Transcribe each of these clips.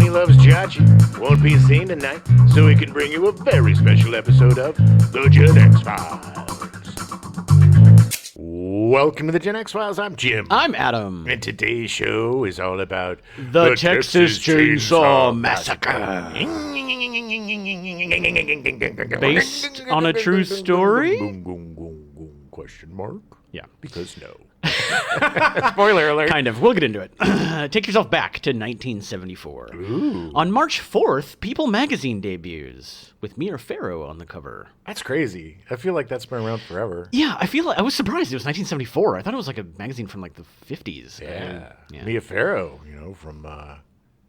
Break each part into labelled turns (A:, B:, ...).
A: he loves Chachi, won't be seen tonight, so we can bring you a very special episode of The Gen X Files. Welcome to The Gen X Files. I'm Jim.
B: I'm Adam.
A: And today's show is all about
B: the Texas Chainsaw Massacre. Based on a true story?
A: Question mark?
B: Yeah.
A: Because no.
B: Spoiler alert. Kind of. We'll get into it. Take yourself back to 1974.
A: Ooh.
B: On March 4th, People magazine debuts with Mia Farrow on the cover.
A: That's crazy. I feel like that's been around forever.
B: Yeah, I was surprised it was 1974. I thought it was like a magazine from like the 50s.
A: Yeah. Mia Farrow, from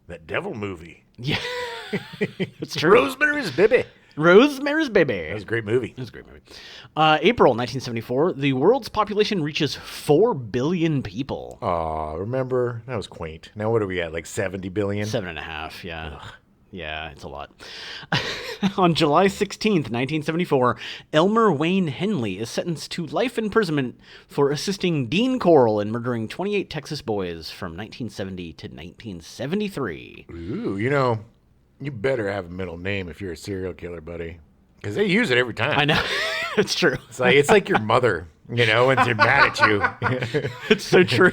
A: that Devil movie.
B: Yeah. It's true.
A: Rosemary's Baby.
B: Rosemary's Baby.
A: That was a great movie.
B: April 1974, the world's population reaches 4 billion people.
A: Oh, remember? That was quaint. Now what are we at, like 70 billion?
B: 7.5, yeah. Ugh. Yeah, it's a lot. On July 16th, 1974, Elmer Wayne Henley is sentenced to life imprisonment for assisting Dean Corll in murdering 28 Texas boys from 1970 to 1973.
A: Ooh, you better have a middle name if you're a serial killer, buddy. Because they use it every time.
B: I know. It's true.
A: It's like your mother, when they're mad at you.
B: It's so true.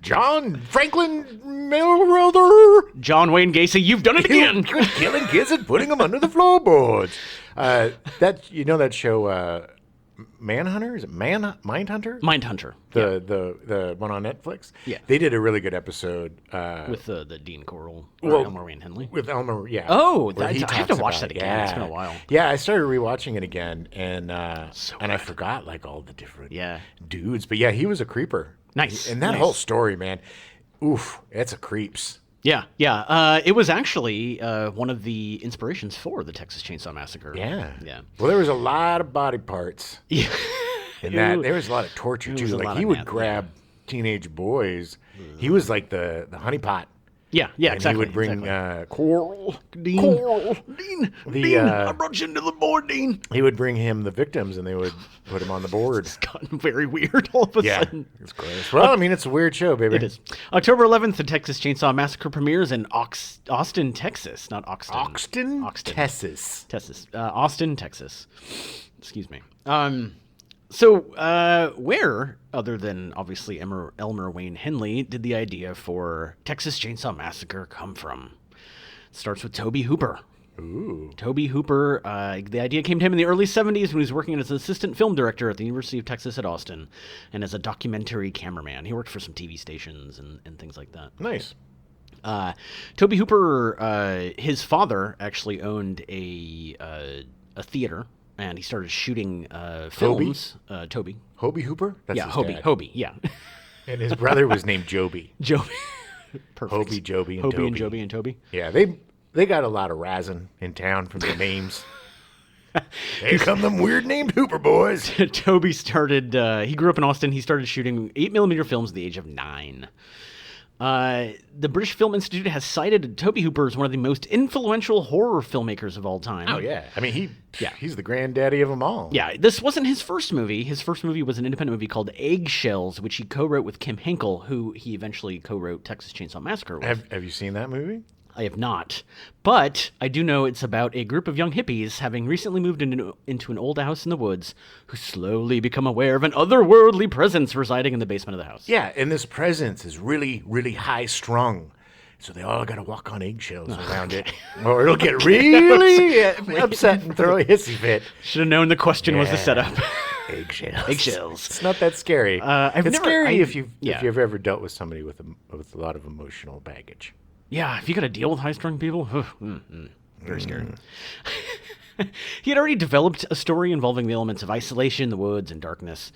A: John Franklin Mayweather.
B: John Wayne Gacy, you've done it again.
A: Killing kids and putting them under the floorboards. That show, Manhunter? Is it Mindhunter?
B: Mindhunter.
A: The one on Netflix?
B: Yeah.
A: They did a really good episode.
B: With the Dean Corll, Elmer Wayne Henley?
A: With Elmer, yeah.
B: Oh, I have to watch that again.
A: Yeah.
B: It's been a while.
A: Yeah, I started rewatching it again, and I forgot, all the different dudes. But yeah, he was a creeper.
B: Nice.
A: And that whole story, man, oof, it's a creeps.
B: Yeah. It was actually one of the inspirations for the Texas Chainsaw Massacre.
A: Yeah. Well, there was a lot of body parts.
B: Yeah.
A: And there was a lot of torture, too. Like, he would grab teenage boys. He was like the honeypot.
B: Yeah,
A: and
B: exactly.
A: he would bring
B: Dean. I brought you into the board, Dean.
A: He would bring him the victims, and they would put him on the board.
B: It's gotten very weird all of a sudden.
A: It's gross. Well, it's a weird show, baby.
B: It is. October 11th, the Texas Chainsaw Massacre premieres in Austin, Texas. Not Oxton.
A: Texas.
B: Austin, Texas. Excuse me. So, where, other than obviously Elmer Wayne Henley, did the idea for Texas Chainsaw Massacre come from? It starts with Tobe Hooper.
A: Ooh.
B: Tobe Hooper, the idea came to him in the early 70s when he was working as an assistant film director at the University of Texas at Austin and as a documentary cameraman. He worked for some TV stations and things like that.
A: Nice.
B: Tobe Hooper, his father actually owned a theater. And he started shooting films. Toby.
A: Hobie Hooper? That's his dad.
B: Hobie, yeah.
A: And his brother was named Joby.
B: Joby. Perfect.
A: Hobie, Joby, and
B: Hobie
A: Toby.
B: and Joby and Toby.
A: Yeah, they got a lot of razzing in town from the names. Here come them weird named Hooper boys.
B: Toby started, he grew up in Austin. He started shooting 8mm films at the age of 9. The British Film Institute has cited Tobe Hooper as one of the most influential horror filmmakers of all time.
A: Oh, yeah. He's the granddaddy of them all.
B: Yeah, this wasn't his first movie. His first movie was an independent movie called Eggshells, which he co-wrote with Kim Henkel, who he eventually co-wrote Texas Chainsaw Massacre with.
A: Have you seen that movie?
B: I have not, but I do know it's about a group of young hippies having recently moved into an old house in the woods who slowly become aware of an otherworldly presence residing in the basement of the house.
A: Yeah, and this presence is really, really high strung. So they all got to walk on eggshells around it, or it'll get really upset and throw a hissy fit.
B: Should have known the question was the setup.
A: Eggshells. It's not that scary. It's scary if you've ever dealt with somebody with a lot of emotional baggage.
B: Yeah, if you got to deal with high-strung people, very scary. He had already developed a story involving the elements of isolation, the woods, and darkness.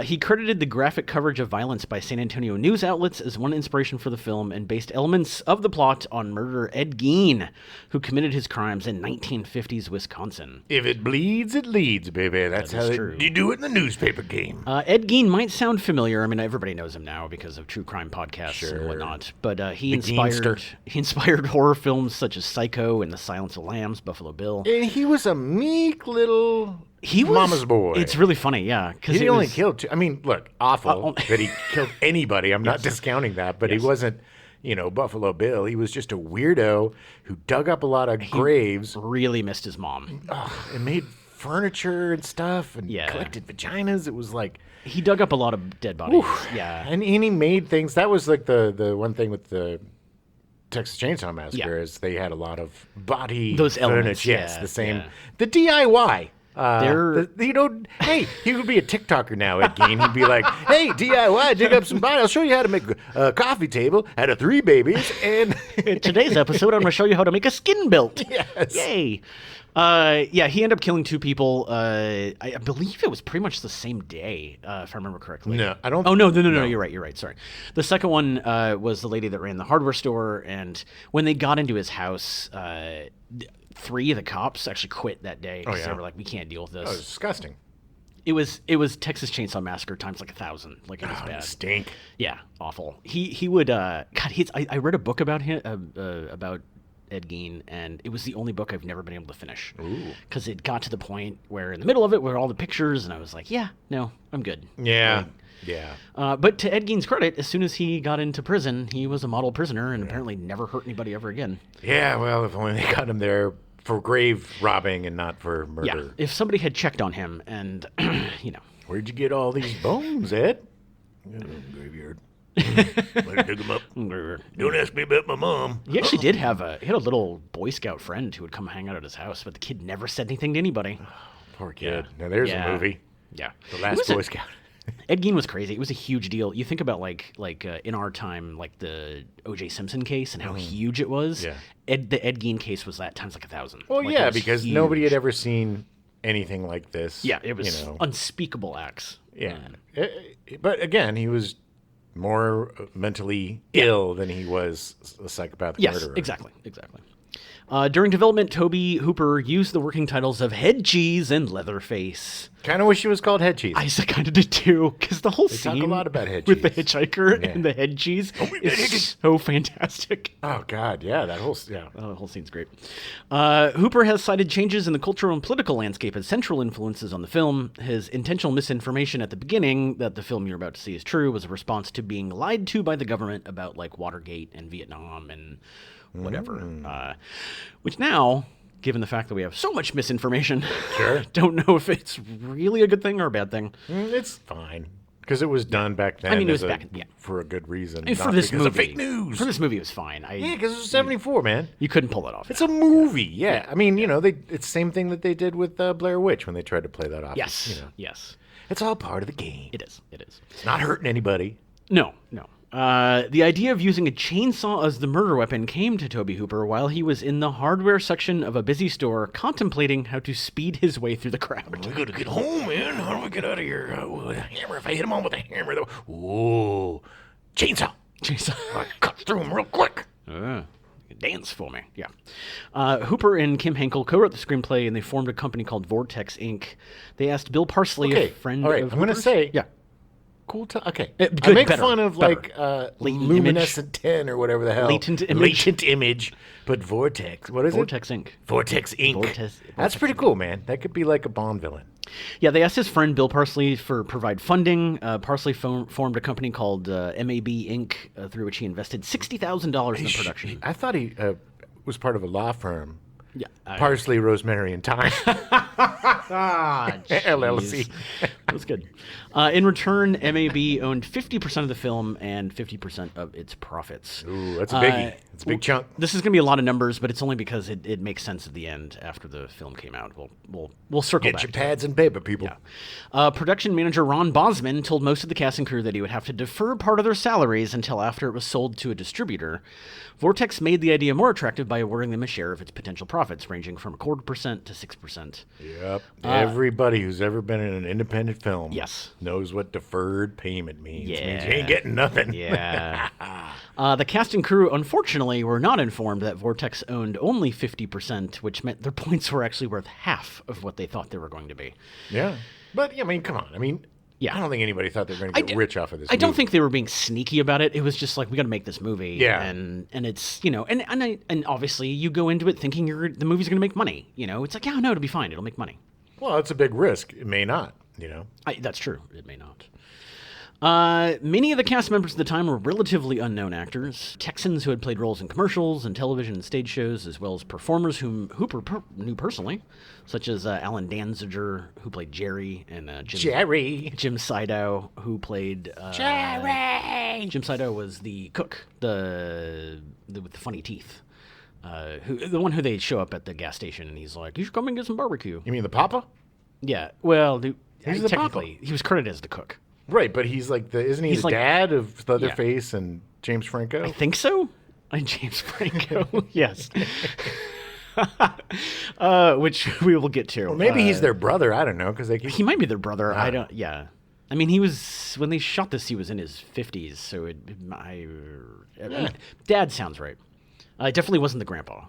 B: He credited the graphic coverage of violence by San Antonio news outlets as one inspiration for the film and based elements of the plot on murderer Ed Gein, who committed his crimes in 1950s Wisconsin.
A: If it bleeds, it leads, baby. That's how you do it in the newspaper game.
B: Ed Gein might sound familiar. I mean, everybody knows him now because of true crime podcasts and whatnot. But he inspired horror films such as Psycho and The Silence of the Lambs, Buffalo Bill.
A: And he was a meek little... Mama's boy.
B: It's really funny, yeah.
A: He only killed two. I mean, look, awful that he killed anybody. I'm not discounting that, but he wasn't, Buffalo Bill. He was just a weirdo who dug up a lot of graves
B: Really missed his mom.
A: and made furniture and stuff and
B: Yeah.
A: collected vaginas. It was like,
B: He dug up a lot of dead bodies. Yeah.
A: and he made things. That was like the one thing with the Texas Chainsaw Massacre is they had a lot of body
B: Those elements,
A: furniture. Yes,
B: yeah,
A: the same.
B: yeah.
A: The DIY.
B: They're-
A: Hey, he would be a TikToker now, Ed Gein. He'd be like, hey, DIY, dig up some body. I'll show you how to make a coffee table out of 3 babies. And
B: In today's episode, I'm going to show you how to make a skin belt.
A: Yes.
B: Yay. He ended up killing 2 people. I believe it was pretty much the same day, if I remember correctly.
A: No, I don't.
B: Oh, no. You're right. Sorry. The second one was the lady that ran the hardware store. And when they got into his house, 3 of the cops actually quit that day because they were like, we can't deal with this.
A: Oh, it was disgusting.
B: It was Texas Chainsaw Massacre times like 1,000. Like, it was bad.
A: Stink.
B: Yeah, awful. He would I read a book about him about Ed Gein, and it was the only book I've never been able to finish because it got to the point where in the middle of it were all the pictures, and I was like, yeah, no, I'm good.
A: Yeah. Yeah.
B: But to Ed Gein's credit, as soon as he got into prison, he was a model prisoner and apparently never hurt anybody ever again.
A: Yeah, well, if only they got him there for grave robbing and not for murder.
B: Yeah, if somebody had checked on him and,
A: Where'd you get all these bones, Ed? Graveyard. Let dig them up. Don't ask me about my mom.
B: He actually did have he had a little Boy Scout friend who would come hang out at his house, but the kid never said anything to anybody.
A: Poor kid. Now there's a movie.
B: Yeah.
A: The Last Boy Scout.
B: Ed Gein was crazy. It was a huge deal. You think about like in our time, like the O.J. Simpson case and how huge it was.
A: Yeah.
B: The Ed Gein case was that times like 1,000.
A: Well,
B: Like,
A: yeah,
B: it was
A: because
B: huge.
A: nobody had ever seen anything like this.
B: Yeah, it was unspeakable acts.
A: Yeah. But again, he was more mentally ill than he was a psychopathic
B: Yes,
A: murderer.
B: exactly. During development, Tobe Hooper used the working titles of Head Cheese and Leatherface.
A: Kind of wish he was called Head Cheese.
B: I kind of did too, because the whole scene
A: talk a lot about Head
B: with the
A: Cheese.
B: hitchhiker
A: Yeah.
B: and the head cheese
A: that
B: is so fantastic.
A: Oh, God, yeah, that whole... Yeah.
B: Oh, the whole scene's great. Hooper has cited changes in the cultural and political landscape as central influences on the film. His intentional misinformation at the beginning that the film you're about to see is true was a response to being lied to by the government about like Watergate and Vietnam and whatever. Which now, given the fact that we have so much misinformation, don't know if it's really a good thing or a bad thing.
A: It's fine. Because it was done back then.
B: I mean, it was back, yeah.
A: For a good reason.
B: And for
A: not
B: this
A: because
B: movie,
A: of fake news.
B: For this movie, it was fine.
A: Yeah, because it was 74, man.
B: You couldn't pull that off.
A: It's a movie, yeah. I mean, it's the same thing that they did with Blair Witch when they tried to play that off.
B: Yes, yes.
A: It's all part of the game.
B: It is.
A: It's not hurting anybody.
B: No. The idea of using a chainsaw as the murder weapon came to Tobe Hooper while he was in the hardware section of a busy store contemplating how to speed his way through the crowd.
A: We gotta get home, man. How do we get out of here? With a hammer. If I hit him on with a hammer, though. Whoa. Chainsaw. I cut through him real quick.
B: Dance for me, yeah. Hooper and Kim Henkel co-wrote the screenplay, and they formed a company called Vortex Inc. They asked Bill Parsley, a friend
A: all right,
B: of
A: I'm going to
B: Hooper's-
A: say...
B: Yeah.
A: Cool. Okay.
B: Good,
A: I make
B: better,
A: fun of
B: better.
A: like
B: Latent
A: luminescent 10 or whatever the hell.
B: Latent image.
A: Latent image. But Vortex. What is
B: Vortex Inc.
A: Vortex Inc.
B: Vortex
A: That's pretty cool, man. That could be like a Bond villain.
B: Yeah, they asked his friend Bill Parsley for provide funding. Parsley formed a company called MAB Inc., through which he invested $60,000 in the production.
A: I thought he was part of a law firm.
B: Yeah,
A: Parsley, Rosemary, and Thyme. LLC.
B: That's good. In return, MAB owned 50% of the film and 50% of its profits.
A: Ooh, that's a biggie. It's a big chunk.
B: This is going to be a lot of numbers, but it's only because it makes sense at the end after the film came out. We'll circle
A: Get
B: back.
A: your pads and paper, people.
B: Production manager Ron Bosman told most of the cast and crew that he would have to defer part of their salaries until after it was sold to a distributor. Vortex made the idea more attractive by awarding them a share of its potential profits, ranging from 0.25% to 6%.
A: Yep. Everybody who's ever been in an independent film
B: Yes.
A: knows what deferred payment means.
B: Yeah.
A: It means you ain't getting nothing.
B: Yeah. The cast and crew, unfortunately, were not informed that Vortex owned only 50%, which meant their points were actually worth half of what they thought they were going to be.
A: Yeah. But, I mean, come on. I mean,
B: Yeah.
A: I don't think anybody thought they were going to get rich off of this
B: I don't
A: movie.
B: think they were being sneaky about it. It was just like, we got to make this movie.
A: Yeah.
B: And it's, and obviously you go into it thinking the movie's going to make money. It's like, yeah, no, it'll be fine. It'll make money.
A: Well, it's a big risk. It may not,
B: That's true. It may not. Many of the cast members at the time were relatively unknown actors, Texans who had played roles in commercials and television and stage shows, as well as performers whom Hooper knew personally, such as Alan Danziger, who played Jerry, and Jim Sydow, who played
A: Jerry.
B: Jim Sydow was the cook, the with the funny teeth, the one who they show up at the gas station, and he's like, "You should come and get some barbecue."
A: You mean the Papa?
B: Yeah. Well,
A: He's the
B: technically, he was credited as the cook.
A: Right, but he's like isn't he
B: He's
A: the
B: like-
A: dad of Leatherface and James Franco?
B: I think so. And James Franco, yes. Which we will get to.
A: Well, maybe he's their brother. I don't know because
B: He might be their brother. I don't. Yeah. I mean, he was when they shot this. He was in his 50s, so Dad sounds right. It definitely wasn't the grandpa.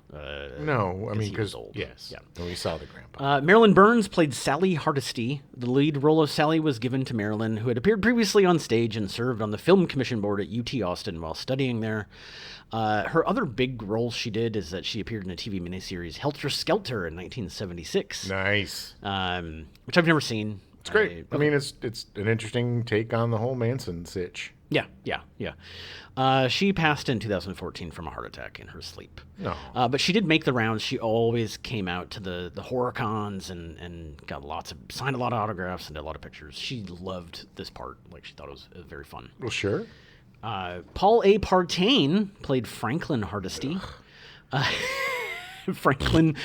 A: No, I mean
B: he was
A: because
B: old.
A: yes,
B: Yeah.
A: we saw the grandpa.
B: Marilyn Burns played Sally Hardesty. The lead role of Sally was given to Marilyn, who had appeared previously on stage and served on the Film Commission Board at UT Austin while studying there. Her other big roles she did is that she appeared in a TV miniseries Helter Skelter in 1976,
A: Nice.
B: which I've never seen.
A: It's great. I mean, it's an interesting take on the whole Manson sitch.
B: Yeah. She passed in 2014 from a heart attack in her sleep.
A: No.
B: But she did make the rounds. She always came out to the horror cons and signed a lot of autographs and did a lot of pictures. She loved this part. Like, she thought it was very fun.
A: Well, sure.
B: Paul A. Partain played Franklin Hardesty. Franklin.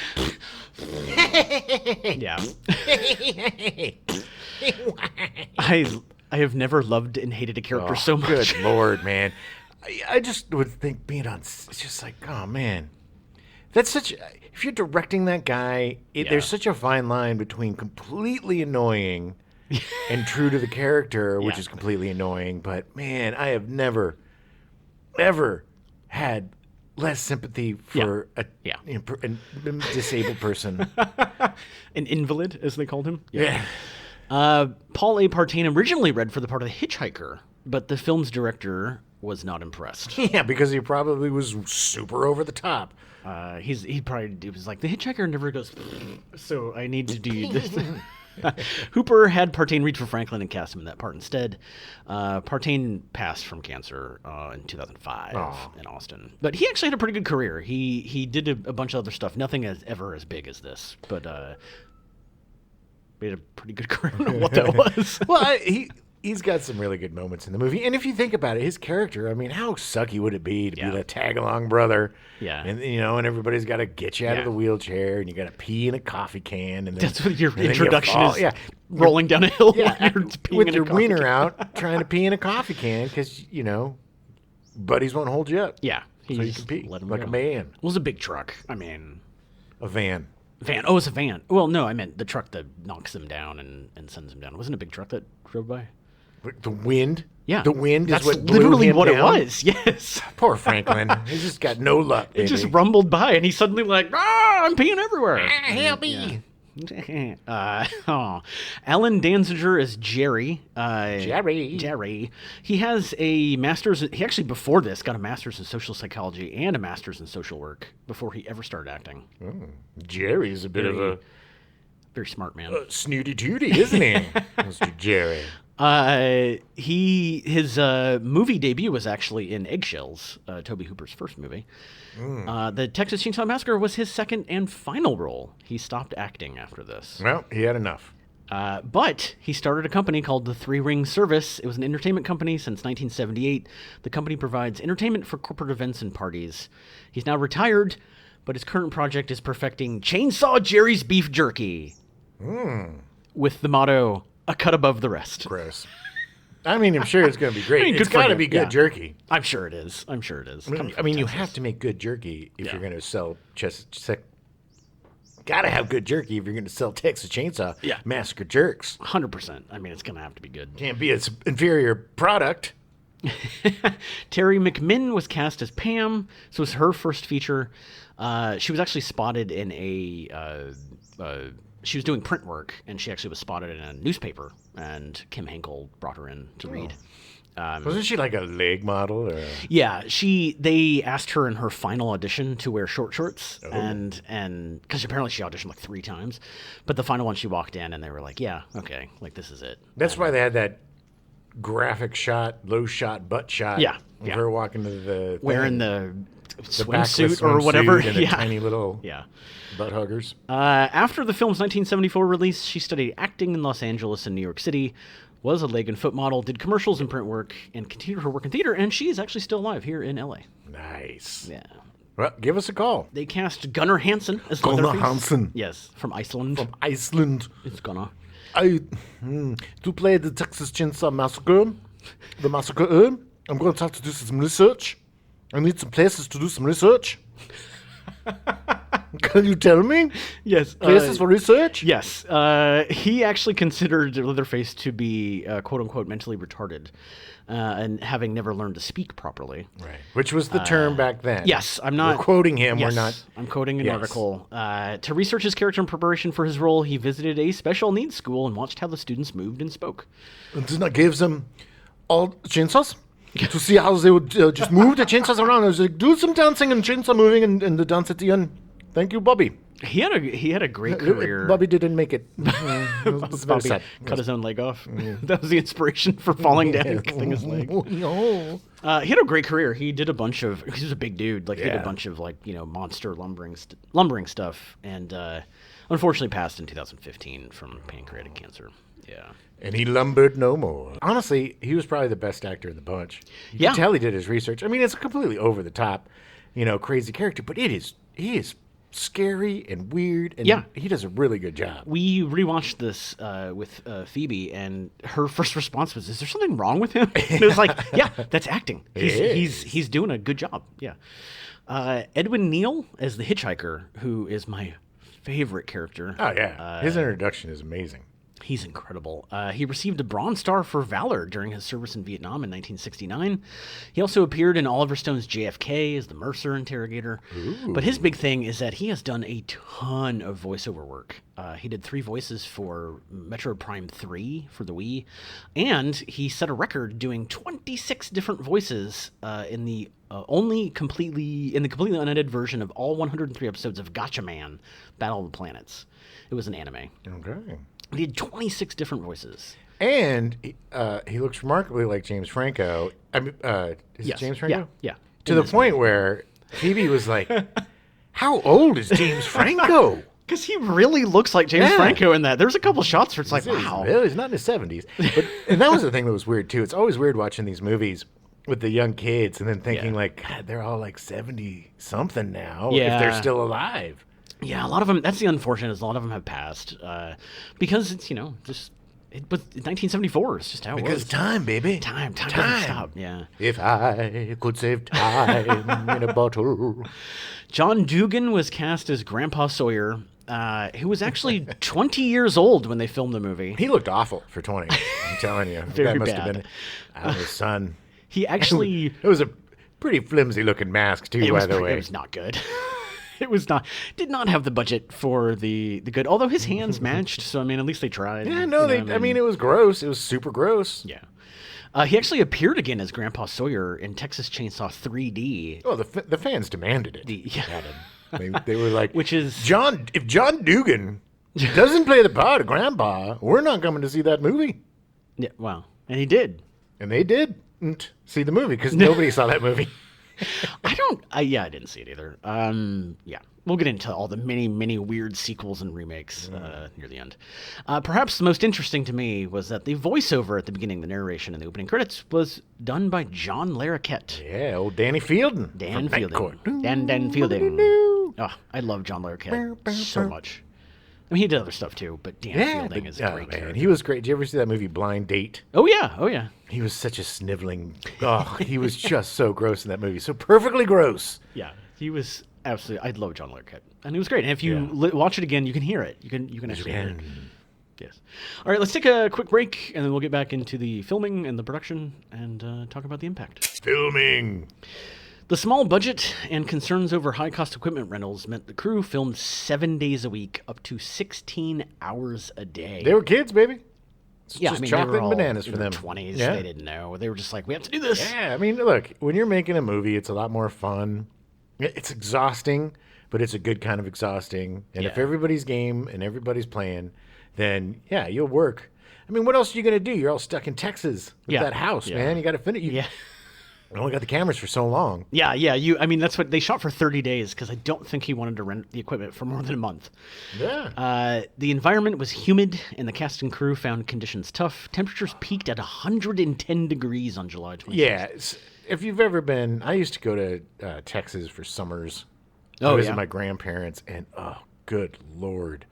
B: Yeah. I have never loved and hated a character so much.
A: Good Lord, man. I just would think being on, it's just like, oh, man. That's such, if you're directing that guy, there's such a fine line between completely annoying and true to the character, which is completely annoying. But, man, I have never, ever had less sympathy for a disabled person.
B: An invalid, as they called him.
A: Yeah.
B: Paul A. Partain originally read for the part of the hitchhiker, but the film's director was not impressed.
A: Yeah, because he probably was super over the top.
B: He was like, the hitchhiker never goes, so I need to do this. Hooper had Partain read for Franklin and cast him in that part instead. Partain passed from cancer in 2005 in Austin. But he actually had a pretty good career. He did a bunch of other stuff, nothing ever as big as this, but he had a pretty good career. I don't know what that was.
A: Well, he's got some really good moments in the movie. And if you think about it, his character, I mean, how sucky would it be to be the tag-along brother?
B: Yeah.
A: And, and everybody's got to get you out of the wheelchair, and you got to pee in a coffee can. And then,
B: that's what your
A: and then
B: introduction
A: you
B: is, rolling down a hill while you're peeing
A: with
B: in
A: your
B: a coffee
A: wiener
B: can.
A: out, trying to pee in a coffee can because, buddies won't hold you up.
B: Yeah.
A: So you can pee like a man.
B: It was a big truck. I mean...
A: A van.
B: Van. Oh, it's a van. Well, no, I meant the truck that knocks them down and sends them down. It wasn't a big truck that drove by?
A: The wind?
B: Yeah.
A: The wind
B: That's
A: is what blew
B: literally
A: him
B: what
A: down?
B: it was. Yes.
A: Poor Franklin. He's just got no luck, baby.
B: It just rumbled by, and he's suddenly like, I'm peeing everywhere.
A: Help me.
B: Alan Danziger is Jerry. Jerry. He has a master's. He actually, before this, got a master's in social psychology and a master's in social work before he ever started acting.
A: Jerry's a bit of a
B: very smart man.
A: Snooty tooty, isn't he? Mr. Jerry.
B: His movie debut was actually in Eggshells, Tobe Hooper's first movie. The Texas Chainsaw Massacre was his second and final role. He stopped acting after this.
A: Well, he had enough.
B: But he started a company called the Three Ring Service. It was an entertainment company since 1978. The company provides entertainment for corporate events and parties. He's now retired, but his current project is perfecting Chainsaw Jerry's Beef Jerky. With the motto, a cut above the rest.
A: Gross. I mean, I'm sure it's going to be great. It's got to be good jerky.
B: I'm sure it is.
A: I mean, you have to make good jerky if you're going to sell got to have good jerky if you're going to sell Texas Chainsaw Massacre jerks.
B: 100%. I mean, it's going to have to be good.
A: Can't be an inferior product.
B: Terry McMinn was cast as Pam. So it was her first feature. She was actually spotted in she was doing print work, and she actually was spotted in a newspaper, and Kim Henkel brought her in to read.
A: Wasn't she like a leg model? Or
B: Yeah, they asked her in her final audition to wear short shorts, and because apparently she auditioned like 3 times, but the final one she walked in, and they were like, yeah, okay, like this is it.
A: That's why they had that graphic shot, low shot, butt shot.
B: Yeah,
A: Of
B: yeah.
A: her walking to the
B: Wearing
A: thing,
B: the
A: backless
B: swimsuit or whatever.
A: and the
B: Yeah.
A: tiny little
B: Yeah.
A: butt huggers.
B: After the film's 1974 release, she studied acting in Los Angeles and New York City, was a leg and foot model, did commercials and print work, and continued her work in theater, and she's actually still alive here in LA.
A: Nice.
B: Yeah.
A: Well, give us a call.
B: They cast Gunnar Hansen as
A: Gunnar
B: Leatherface.
A: Hansen.
B: Yes, from Iceland.
A: From Iceland.
B: It's Gunnar.
A: To play the Texas Chainsaw Massacre, I'm going to have to do some research. I need some places to do some research. Can you tell me?
B: Yes.
A: Places for research?
B: Yes. He actually considered Leatherface to be, quote unquote, mentally retarded and having never learned to speak properly.
A: Right. Which was the term back then.
B: Yes, I'm not
A: We're quoting him.
B: Yes,
A: We're not.
B: I'm quoting an
A: Yes.
B: article. To research his character in preparation for his role, he visited a special needs school and watched how the students moved and spoke.
A: And then I gave them all chainsaws to see how they would just move the chainsaws around. I was like, do some dancing and chainsaw moving and the dance at the end. Thank you, Bobby.
B: He had a great career.
A: Bobby didn't make it. It was very
B: Bobby
A: sad.
B: cut his own leg off. That was the inspiration for falling down and cutting his leg.
A: No.
B: He had a great career. He did a bunch of. He was a big dude. Like he did a
A: Yeah.
B: bunch of monster lumbering stuff, and unfortunately passed in 2015 from pancreatic cancer. Yeah.
A: And he lumbered no more. Honestly, he was probably the best actor in the bunch. You
B: Yeah.
A: can tell he did his research. I mean, it's a completely over the top, crazy character, but he is scary and weird, and
B: Yeah.
A: he does a really good job.
B: We rewatched this with Phoebe, and her first response was, "Is there something wrong with him?" And it was like, "Yeah, that's acting. He's doing a good job." Yeah. Edwin Neal as the hitchhiker, who is my favorite character.
A: Oh yeah, his introduction is amazing.
B: He's incredible. He received a Bronze Star for Valor during his service in Vietnam in 1969. He also appeared in Oliver Stone's JFK as the Mercer interrogator. But his big thing is that he has done a ton of voiceover work. He did 3 voices for Metro Prime 3 for the Wii, and he set a record doing 26 different voices in the completely unedited version of all 103 episodes of Gatchaman: Battle of the Planets. It was an anime.
A: Okay.
B: He had 26 different voices.
A: And he looks remarkably like James Franco. I mean, is it James Franco?
B: Yeah.
A: To the point where Phoebe was like, "How old is James Franco?"
B: Because he really looks like James
A: Yeah.
B: Franco in that. There's a couple shots where it's like, wow.
A: He's not in his 70s. And that was the thing that was weird, too. It's always weird watching these movies with the young kids and then thinking,
B: Yeah.
A: like, God, they're all like 70-something now
B: Yeah.
A: if they're still alive.
B: Yeah, a lot of them, that's the unfortunate, is a lot of them have passed. Because it's, it was 1974. It's just how it
A: Because
B: was.
A: time, baby.
B: Time doesn't stop. Yeah.
A: If I could save time in a bottle.
B: John Dugan was cast as Grandpa Sawyer, who was actually 20 years old when they filmed the movie.
A: He looked awful for 20. I'm telling you.
B: Very
A: that must
B: bad.
A: have been his son.
B: He actually...
A: It was a pretty flimsy looking mask, too, by the way.
B: It was not good. It was not. Did not have the budget for the good. Although his hands matched, so I mean, at least they tried.
A: Yeah, no, I mean, it was gross. It was super gross.
B: Yeah. He actually appeared again as Grandpa Sawyer in Texas Chainsaw 3D.
A: Oh, the fans demanded it.
B: Yeah.
A: They were like,
B: Which is
A: if John Dugan doesn't play the part of Grandpa, we're not coming to see that movie.
B: Yeah, well, and he did.
A: And they didn't see the movie because nobody saw that movie.
B: I didn't see it either. Yeah, we'll get into all the many weird sequels and remakes near the end. Perhaps the most interesting to me was that the voiceover at the beginning, the narration and the opening credits, was done by John Larroquette.
A: Yeah, old Danny Fielding.
B: Dan
A: from Night
B: Fielding.
A: Court.
B: Dan Fielding. Oh, I love John Larroquette so much. I mean, he did other stuff too, but Dan Fielding is a great character.
A: He was great. Did you ever see that movie Blind Date?
B: Oh yeah.
A: He was such a sniveling. Oh, he was just so gross in that movie. So perfectly gross.
B: Yeah, he was absolutely. I love John Larroquette, and he was great. And if you watch it again, you can hear it. You can actually hear it. Yes. All right, let's take a quick break, and then we'll get back into the filming and the production and talk about the impact.
A: Filming.
B: The small budget and concerns over high-cost equipment rentals meant the crew filmed 7 days a week, up to 16 hours a day.
A: They were kids, baby. It's
B: yeah,
A: just
B: I mean,
A: chocolate
B: they were
A: and
B: all
A: bananas
B: in
A: for
B: their
A: them.
B: 20s.
A: Yeah.
B: They didn't know. They were just like, we have to do this.
A: Yeah, I mean, look, when you're making a movie, it's a lot more fun. It's exhausting, but it's a good kind of exhausting. And if
B: Yeah.
A: everybody's game and everybody's playing, then, yeah, you'll work. I mean, what else are you going to do? You're all stuck in Texas with that house, man. You got to finish. You only got the cameras for so long.
B: Yeah. I mean, that's what they shot for 30 days because I don't think he wanted to rent the equipment for more than a month.
A: Yeah.
B: The environment was humid, and the cast and crew found conditions tough. Temperatures peaked at 110 degrees on July 26th.
A: Yeah. If you've ever been, I used to go to Texas for summers. I visit my grandparents, and good Lord.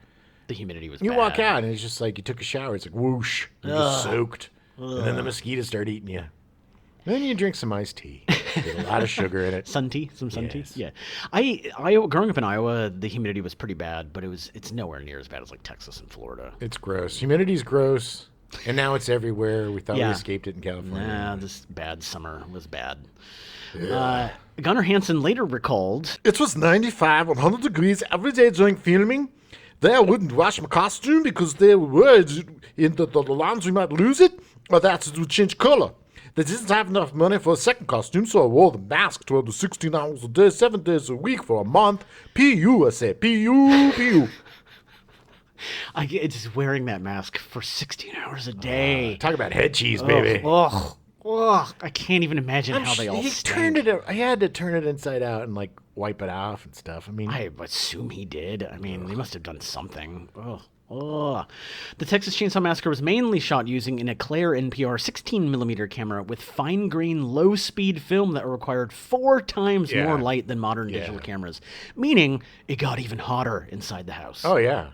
B: The humidity was
A: You
B: bad.
A: walk out, and it's just like you took a shower. It's like whoosh. You're just soaked. And then the mosquitoes start eating you. And then you drink some iced tea. There's a lot of sugar in it.
B: Sun tea? Some sun
A: Yes.
B: tea? Yeah. I growing up in Iowa, the humidity was pretty bad, but it's nowhere near as bad as like Texas and Florida.
A: It's gross. Humidity's gross. And now it's everywhere. We thought we escaped it in California.
B: Nah, this bad summer was bad. Gunnar Hansen later recalled,
A: It was 95, 100 degrees every day during filming. There I wouldn't wash my costume because they were worried in the laundry might lose it, or that it would change color. They didn't have enough money for a second costume, so I wore the mask 12 to 16 hours a day, 7 days a week for a month. P.U., I said. P.U., P.U.
B: it's wearing that mask for 16 hours a day.
A: Talk about head cheese, baby.
B: Ugh. I can't even imagine how they all stank.
A: I had to turn it inside out and like wipe it off and stuff. I mean,
B: I assume he did. I mean, they must have done something. The Texas Chainsaw Massacre was mainly shot using an Eclair NPR 16mm camera with fine-grain, low-speed film that required 4 times more light than modern digital cameras, meaning it got even hotter inside the house.
A: Oh, yeah.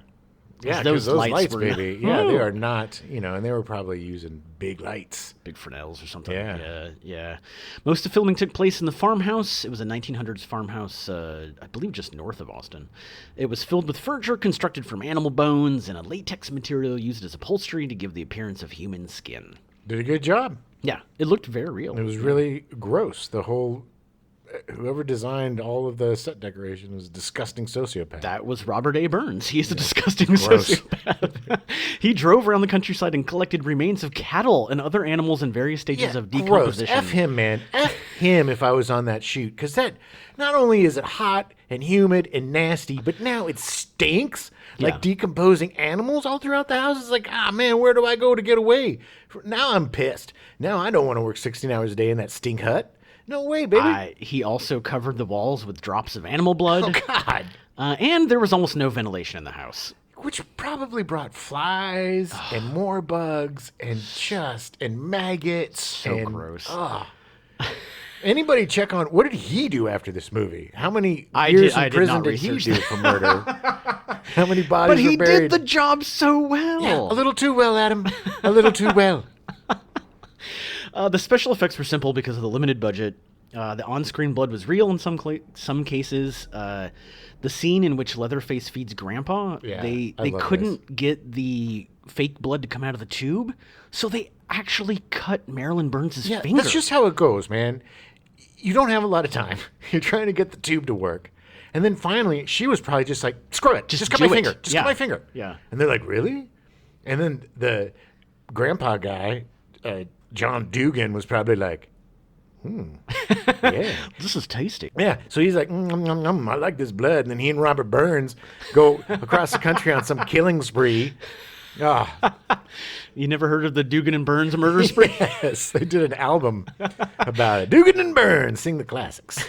A: Yeah, because those lights,
B: were
A: baby. They are not, and they were probably using big lights.
B: Big Fresnels or something.
A: Yeah.
B: Most of filming took place in the farmhouse. It was a 1900s farmhouse, I believe just north of Austin. It was filled with furniture constructed from animal bones and a latex material used as upholstery to give the appearance of human skin.
A: Did a good job.
B: Yeah, it looked very real.
A: It was really gross. The whole... Whoever designed all of the set decoration was a disgusting sociopath.
B: That was Robert A. Burns. He's a disgusting sociopath. He drove around the countryside and collected remains of cattle and other animals in various stages of decomposition.
A: Gross. F him, man. F him if I was on that shoot. Because that, not only is it hot and humid and nasty, but now it stinks. Like decomposing animals all throughout the house. It's like, man, where do I go to get away? Now I'm pissed. Now I don't want to work 16 hours a day in that stink hut. No way, baby.
B: He also covered the walls with drops of animal blood.
A: Oh, God.
B: And there was almost no ventilation in the house.
A: Which probably brought flies and more bugs and maggots.
B: So gross.
A: Anybody check on, what did he do after this movie? How many years in prison did he do for murder? How many bodies were buried?
B: But he did the job so well.
A: Yeah, a little too well, Adam. A little too well.
B: The special effects were simple because of the limited budget. The on-screen blood was real in some cases. The scene in which Leatherface feeds Grandpa, they couldn't get the fake blood to come out of the tube, so they actually cut Marilyn Burns' finger.
A: That's just how it goes, man. You don't have a lot of time. You're trying to get the tube to work. And then finally, she was probably just like, screw it. Just cut my finger. Just cut my finger.
B: Yeah.
A: And they're like, really? And then the grandpa guy... John Dugan was probably like, yeah.
B: This is tasty.
A: Yeah. So he's like, I like this blood. And then he and Robert Burns go across the country on some killing spree.
B: You never heard of the Dugan and Burns murder spree?
A: Yes. They did an album about it. Dugan and Burns, sing the classics.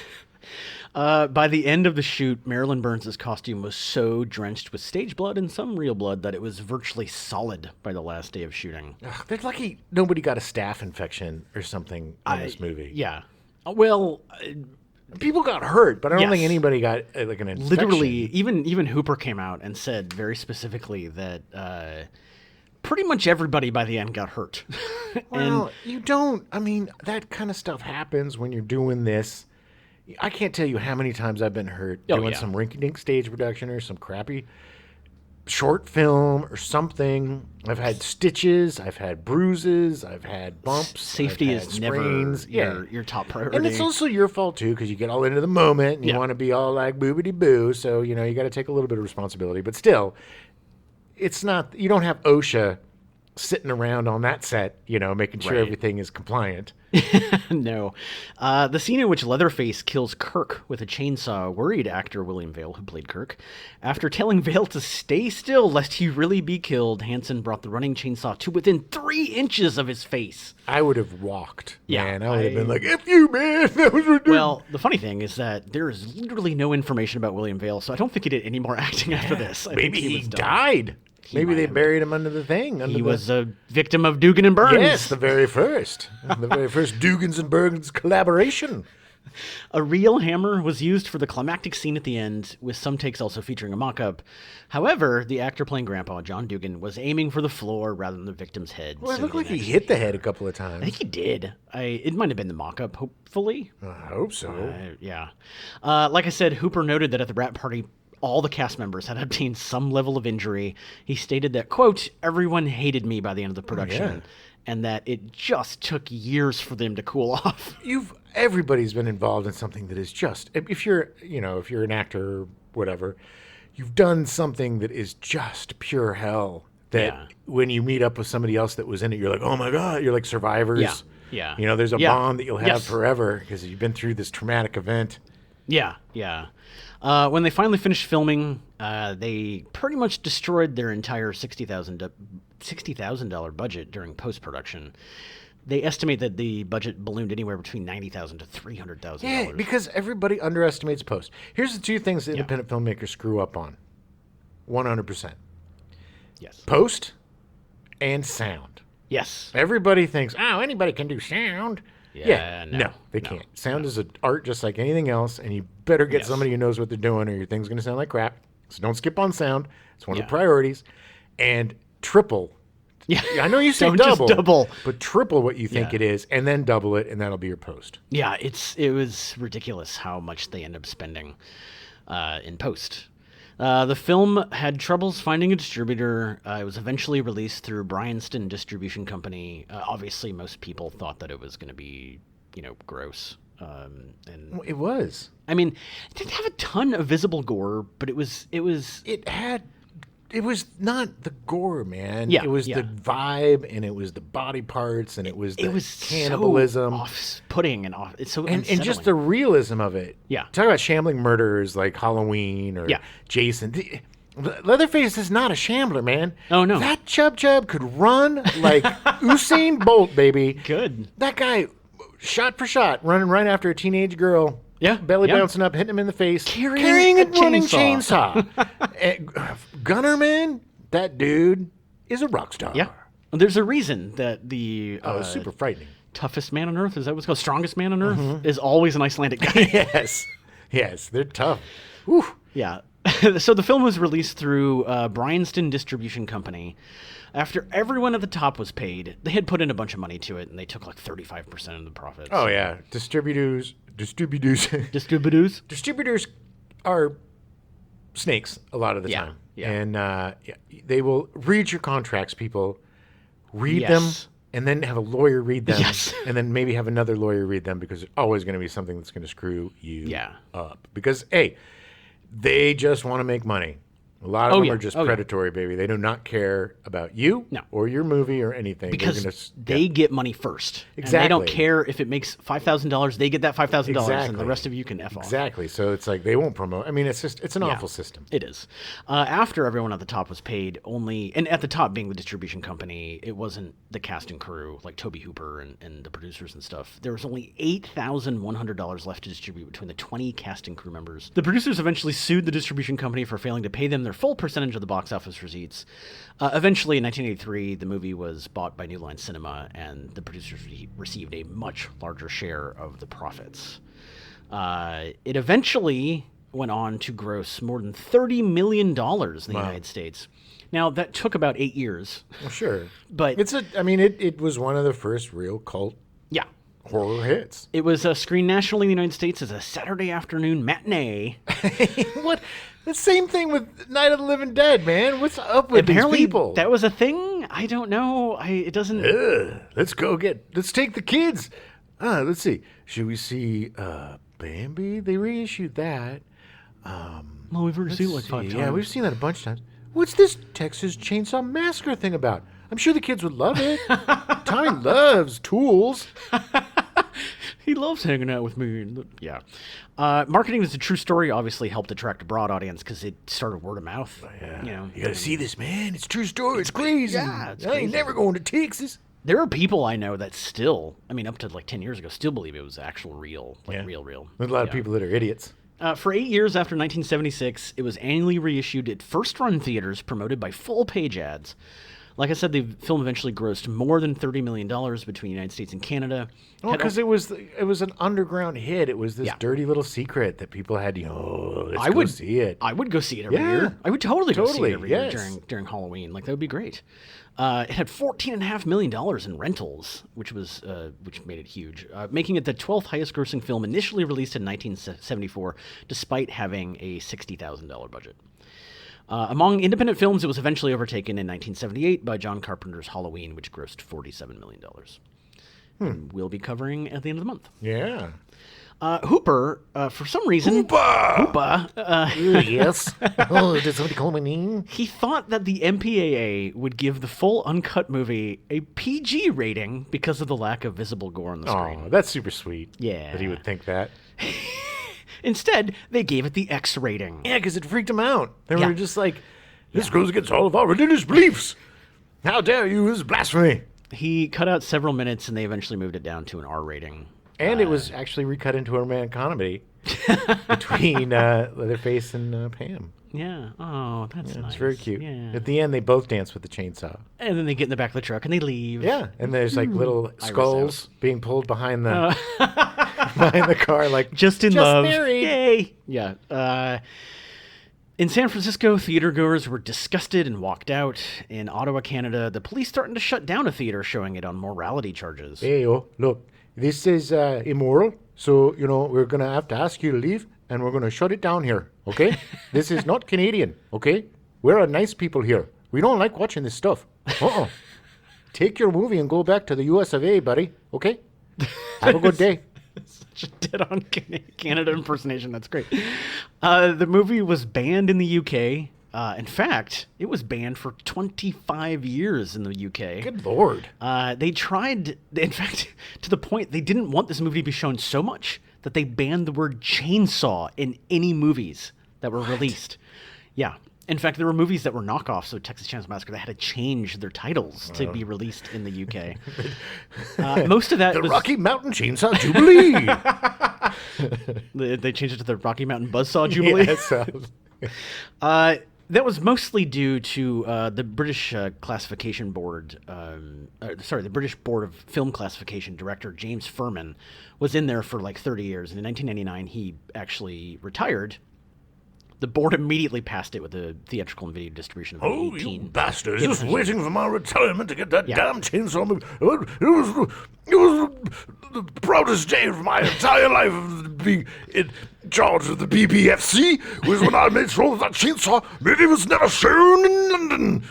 B: By the end of the shoot, Marilyn Burns' costume was so drenched with stage blood and some real blood that it was virtually solid by the last day of shooting.
A: They're lucky nobody got a staph infection or something in this movie.
B: Yeah. Well...
A: people got hurt, but I don't think anybody got like an infection.
B: Literally, even Hooper came out and said very specifically that pretty much everybody by the end got hurt.
A: Well, you don't... I mean, that kind of stuff happens when you're doing this... I can't tell you how many times I've been hurt doing some rinky-dink stage production or some crappy short film or something. I've had stitches, I've had bruises, I've had bumps.
B: Safety is
A: sprains.
B: never your top priority.
A: And it's also your fault, too, because you get all into the moment and you want to be all like boobity-boo. So, you got to take a little bit of responsibility. But still, it's not... You don't have OSHA sitting around on that set, making sure
B: Right.
A: everything is compliant.
B: No. The scene in which Leatherface kills Kirk with a chainsaw worried actor William Vale, who played Kirk. After telling Vale to stay still lest he really be killed, Hansen brought the running chainsaw to within 3 inches of his face.
A: I would have walked.
B: Yeah,
A: man. I would have been like, "F you, man." That was ridiculous.
B: Well, the funny thing is that there is literally no information about William Vale, so I don't think he did any more acting after this. I think
A: Maybe he
B: was done.
A: died. Maybe
B: might
A: they
B: have.
A: buried him under the thing.
B: He was a victim of Dugan and Burns.
A: Yes, the very first Dugans and Bergens collaboration.
B: A real hammer was used for the climactic scene at the end, with some takes also featuring a mock-up. However, the actor playing Grandpa, John Dugan, was aiming for the floor rather than the victim's head.
A: Well, it
B: so
A: looked like
B: didn't
A: he
B: actually-
A: hit the head a couple of
B: I
A: times.
B: think he did. It might have been the mock-up, hopefully.
A: I hope so.
B: Yeah. Like I said, Hooper noted that at the wrap party, all the cast members had obtained some level of injury. He stated that, quote, everyone hated me by the end of the production, and that it just took years for them to cool off.
A: Everybody's been involved in something that is just, if you're an actor or whatever, you've done something that is just pure hell. That
B: Yeah.
A: when you meet up with somebody else that was in it, you're like, oh my God, you're like survivors.
B: Yeah.
A: There's a
B: Yeah.
A: bond that you'll have
B: Yes.
A: forever because you've been through this traumatic event.
B: Yeah. When they finally finished filming, they pretty much destroyed their entire $60,000 budget during post-production. They estimate that the budget ballooned anywhere between $90,000 to $300,000.
A: Yeah, because everybody underestimates post. Here's the two things that independent filmmakers screw up on. 100%.
B: Yes.
A: Post and sound.
B: Yes.
A: Everybody thinks, oh, anybody can do sound.
B: No,
A: they can't. Sound is an art just like anything else, and you better get somebody who knows what they're doing, or your thing's going to sound like crap. So don't skip on sound. It's one of the priorities. And triple.
B: Yeah.
A: I know you say
B: Don't just
A: double,
B: double.
A: but triple what you think it is, and then double it, and that'll be your post.
B: Yeah, it was ridiculous how much they end up spending in post. The film had troubles finding a distributor. It was eventually released through Bryanston Distribution Company. Obviously, most people thought that it was going to be, gross. And
A: It was.
B: I mean, it didn't have a ton of visible gore, but it was.
A: It was not the gore, man.
B: Yeah,
A: It was
B: yeah.
A: the vibe, and it was the body parts, and it was the
B: It was
A: cannibalism.
B: so off-putting and off. It's so
A: and just
B: unsettling.
A: the realism of it.
B: Yeah.
A: Talk about shambling murderers like Halloween or
B: Yeah.
A: Jason. Leatherface is not a shambler, man.
B: Oh, no.
A: That Chub could run like Usain Bolt, baby.
B: Good.
A: That guy, shot for shot, running right after a teenage girl.
B: Yeah,
A: Belly
B: yeah.
A: bouncing up, hitting him in the face.
B: Carrying
A: a
B: a
A: running
B: chainsaw.
A: chainsaw. Gunner, man, that dude is a rock star.
B: Yeah. There's a reason that the
A: Oh, it's super frightening.
B: toughest man on earth, is that what's called? Strongest man on earth is always an Icelandic guy.
A: Yes, they're tough. Whew.
B: Yeah. So the film was released through Bryanston Distribution Company. After everyone at the top was paid, they had put in a bunch of money to it, and they took like 35% of the profits.
A: Oh yeah, distributors.
B: Distributors?
A: Distributors are snakes a lot of the
B: Yeah,
A: time,
B: yeah.
A: and they will read your contracts. People read
B: Yes.
A: them, and then have a lawyer read them,
B: Yes.
A: and then maybe have another lawyer read them because there's always going to be something that's going to screw you
B: Yeah.
A: up. Because hey, they just want to make money. A lot of them
B: yeah.
A: are just
B: Oh, yeah.
A: predatory, baby. They do not care about you
B: No.
A: or your movie or anything. They're
B: Because
A: gonna
B: they get money first. And they don't
A: Exactly.
B: care if it makes $5,000. They get that $5,000, and
A: Exactly.
B: the rest of you can F off.
A: Exactly. So it's like they won't promote. I mean, it's an awful system.
B: It is. After everyone at the top was paid, and at the top being the distribution company, it wasn't the cast and crew like Toby Hooper and the producers and stuff. There was only $8,100 left to distribute between the 20 cast and crew members. The producers eventually sued the distribution company for failing to pay them their full percentage of the box office receipts. Eventually, in 1983, the movie was bought by New Line Cinema, and the producers received a much larger share of the profits. It eventually went on to gross more than $30 million in the United States. Now, that took about 8 years.
A: Well, sure,
B: But
A: it was one of the first real cult
B: yeah,
A: horror hits.
B: it was screened nationally in the United States as a Saturday afternoon matinee.
A: What? The same thing with Night of the Living Dead, man. What's up with
B: Apparently,
A: these people?
B: that was a thing. I don't know. It doesn't.
A: Let's take the kids. Let's see. Should we see Bambi? They reissued that.
B: Well, we've already seen it like 5 times.
A: Yeah, we've seen that a bunch of times. What's this Texas Chainsaw Massacre thing about? I'm sure the kids would love it. Tommy loves tools.
B: He loves hanging out with me. Yeah. Marketing as a true story obviously helped attract a broad audience because it started word of mouth.
A: Yeah.
B: You know,
A: You gotta see this, man. It's a true story. It's crazy.
B: Yeah, it's
A: I
B: crazy.
A: ain't never going to Texas.
B: There are people I know that still, I mean, up to like 10 years ago, still believe it was actual real, like
A: Yeah.
B: real.
A: There's a lot of
B: Yeah.
A: people that are idiots.
B: For 8 years after 1976, it was annually reissued at first-run theaters, promoted by full-page ads. Like I said, the film eventually grossed more than $30 million between the United States and Canada.
A: Well,
B: Had
A: because it was an underground hit. It was this
B: Yeah.
A: dirty little secret that people had. Let's
B: I
A: go
B: would
A: see it.
B: I would go see it every
A: Yeah.
B: year. I would totally go see
A: Totally,
B: it every
A: yes.
B: year during Halloween. Like that would be great. It had $14.5 million in rentals, which made it huge, making it the 12th highest grossing film initially released in 1974, despite having a $60,000 budget. Among independent films, it was eventually overtaken in 1978 by John Carpenter's Halloween, which grossed $47 million. And we'll be covering at the end of the month.
A: Yeah.
B: Hooper, for some reason... Hooper!
A: Yes. Oh, did somebody call my name?
B: He thought that the MPAA would give the full uncut movie a PG rating because of the lack of visible gore on the screen.
A: Oh, that's super sweet.
B: Yeah.
A: That he would think that.
B: Instead, they gave it the X rating.
A: Yeah, because it freaked him out. They
B: Yeah.
A: were just like, this goes against all of our religious beliefs. How dare you? This is blasphemy.
B: He cut out several minutes, and they eventually moved it down to an R rating.
A: And it was actually recut into a romantic comedy between Leatherface and Pam.
B: Yeah. Oh, that's nice.
A: It's very cute.
B: Yeah.
A: At the end, they both dance with the chainsaw.
B: And then they get in the back of the truck and they leave.
A: Yeah, and there's like little
B: Iris
A: skulls being pulled behind the behind the car, like
B: Just in love.
A: married.
B: Yay. Yeah. In San Francisco, theatergoers were disgusted and walked out. In Ottawa, Canada, the police threatened to shut down a theater showing it on morality charges.
A: Hey, look, this is immoral. So we're gonna have to ask you to leave, and we're gonna shut it down here. Okay? This is not Canadian. Okay? We're a nice people here. We don't like watching this stuff. Take your movie and go back to the U.S. of A., buddy. Okay? Have a good day.
B: Such a dead-on Canada impersonation. That's great. The movie was banned in the UK. In fact, it was banned for 25 years in the UK.
A: Good Lord.
B: They tried, in fact, to the point they didn't want this movie to be shown so much that they banned the word chainsaw in any movies that were released. Yeah. In fact, there were movies that were knockoffs, so Texas Chainsaw Massacre, they had to change their titles to be released in the UK. Most of that
A: The
B: was...
A: Rocky Mountain Chainsaw Jubilee.
B: They changed it to the Rocky Mountain Buzzsaw Jubilee.
A: Yes.
B: That was mostly due to the British Classification Board, the British Board of Film Classification director James Furman was in there for like 30 years. And in 1999, he actually retired. The board immediately passed it with a theatrical and video distribution of
A: Oh,
B: 18.
A: you bastards.
B: Yeah,
A: Just waiting for my retirement to get that
B: Yeah.
A: damn chainsaw movie. It was the proudest day of my entire life of being in charge of the BBFC was when I made sure that chainsaw movie was never shown in London.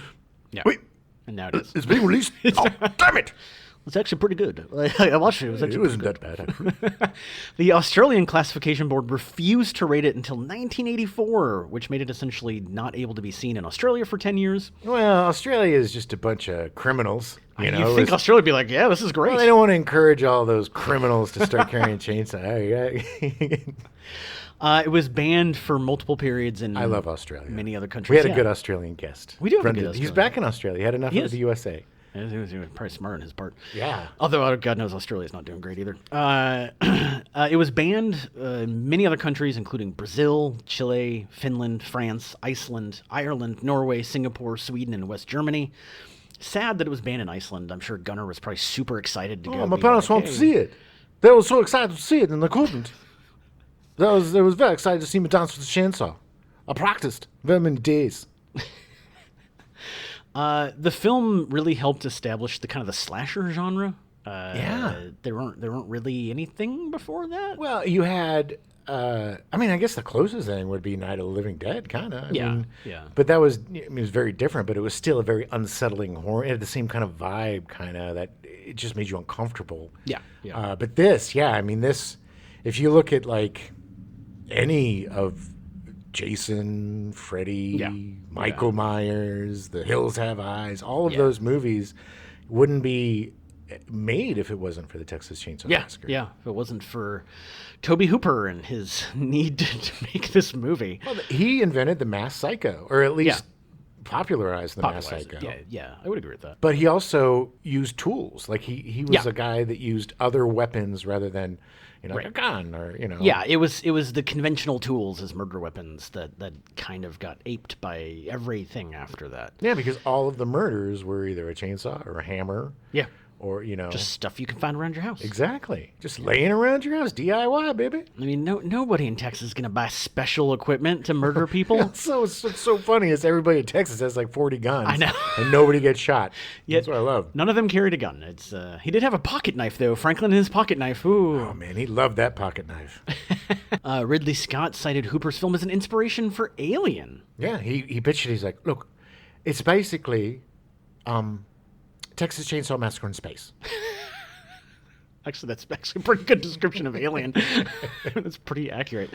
B: Yeah.
A: Wait,
B: And now it is.
A: it's being released? Oh, damn it.
B: It's actually pretty good. I watched it. It was
A: It
B: actually
A: wasn't that bad, actually.
B: The Australian Classification Board refused to rate it until 1984, which made it essentially not able to be seen in Australia for 10 years.
A: Well, Australia is just a bunch of criminals. You know,
B: think Australia would be like, yeah, this is great.
A: well, they don't want to encourage all those criminals to start carrying chainsaws.
B: It was banned for multiple periods in
A: I love Australia.
B: many other countries.
A: We had a
B: Yeah.
A: good Australian guest.
B: We do have a
A: Brendan.
B: good
A: He's
B: Australian.
A: back in Australia. He had enough
B: He
A: of
B: is.
A: the USA.
B: He was probably smart on his part.
A: Yeah.
B: Although, God knows, Australia's not doing great either. It was banned in many other countries, including Brazil, Chile, Finland, France, Iceland, Ireland, Norway, Singapore, Sweden, and West Germany. Sad that it was banned in Iceland. I'm sure Gunnar was probably super excited to go.
A: Oh, my
B: being
A: parents
B: like,
A: want to
B: "Hey."
A: see it. They were so excited to see it, and they couldn't. They was very excited to see me dance with the chainsaw. I practiced very many days.
B: The film really helped establish the kind of the slasher genre.
A: Yeah.
B: There weren't really anything before that.
A: Well, you had, I guess the closest thing would be Night of the Living Dead, kind of.
B: Yeah,
A: mean,
B: yeah.
A: But that was, it was very different, but it was still a very unsettling horror. It had the same kind of vibe, kind of, that it just made you uncomfortable.
B: Yeah, yeah.
A: But this, if you look at, like, any of Jason, Freddy,
B: Yeah.
A: Michael
B: Yeah.
A: Myers, The Hills Have Eyes, all of
B: Yeah.
A: those movies wouldn't be made if it wasn't for the Texas Chainsaw Massacre.
B: Yeah. If it wasn't for Tobe Hooper and his need to make this movie.
A: Well, he invented the Mass Psycho, or at least popularized the Mass
B: Popularized it.
A: Psycho.
B: Yeah, I would agree with that.
A: But he also used tools. Like he was
B: Yeah.
A: a guy that used other weapons rather than, like
B: Right.
A: a gun or,
B: Yeah, it was the conventional tools as murder weapons that kind of got aped by everything after that.
A: Yeah, because all of the murders were either a chainsaw or a hammer.
B: Yeah.
A: Or,
B: Just stuff you can find around your house.
A: Exactly. Just laying around your house. DIY, baby.
B: I mean, nobody in Texas is going to buy special equipment to murder people.
A: So it's so funny is everybody in Texas has like 40 guns.
B: I know.
A: And nobody gets shot.
B: Yet,
A: That's what I love.
B: None of them carried a gun. It's he did have a pocket knife though. Franklin and his pocket knife. Ooh.
A: Oh, man, he loved that pocket knife.
B: Ridley Scott cited Hooper's film as an inspiration for Alien.
A: Yeah, he pitched it. He's like, look, it's basically Texas Chainsaw Massacre in space.
B: Actually, that's actually a pretty good description of Alien. That's pretty accurate.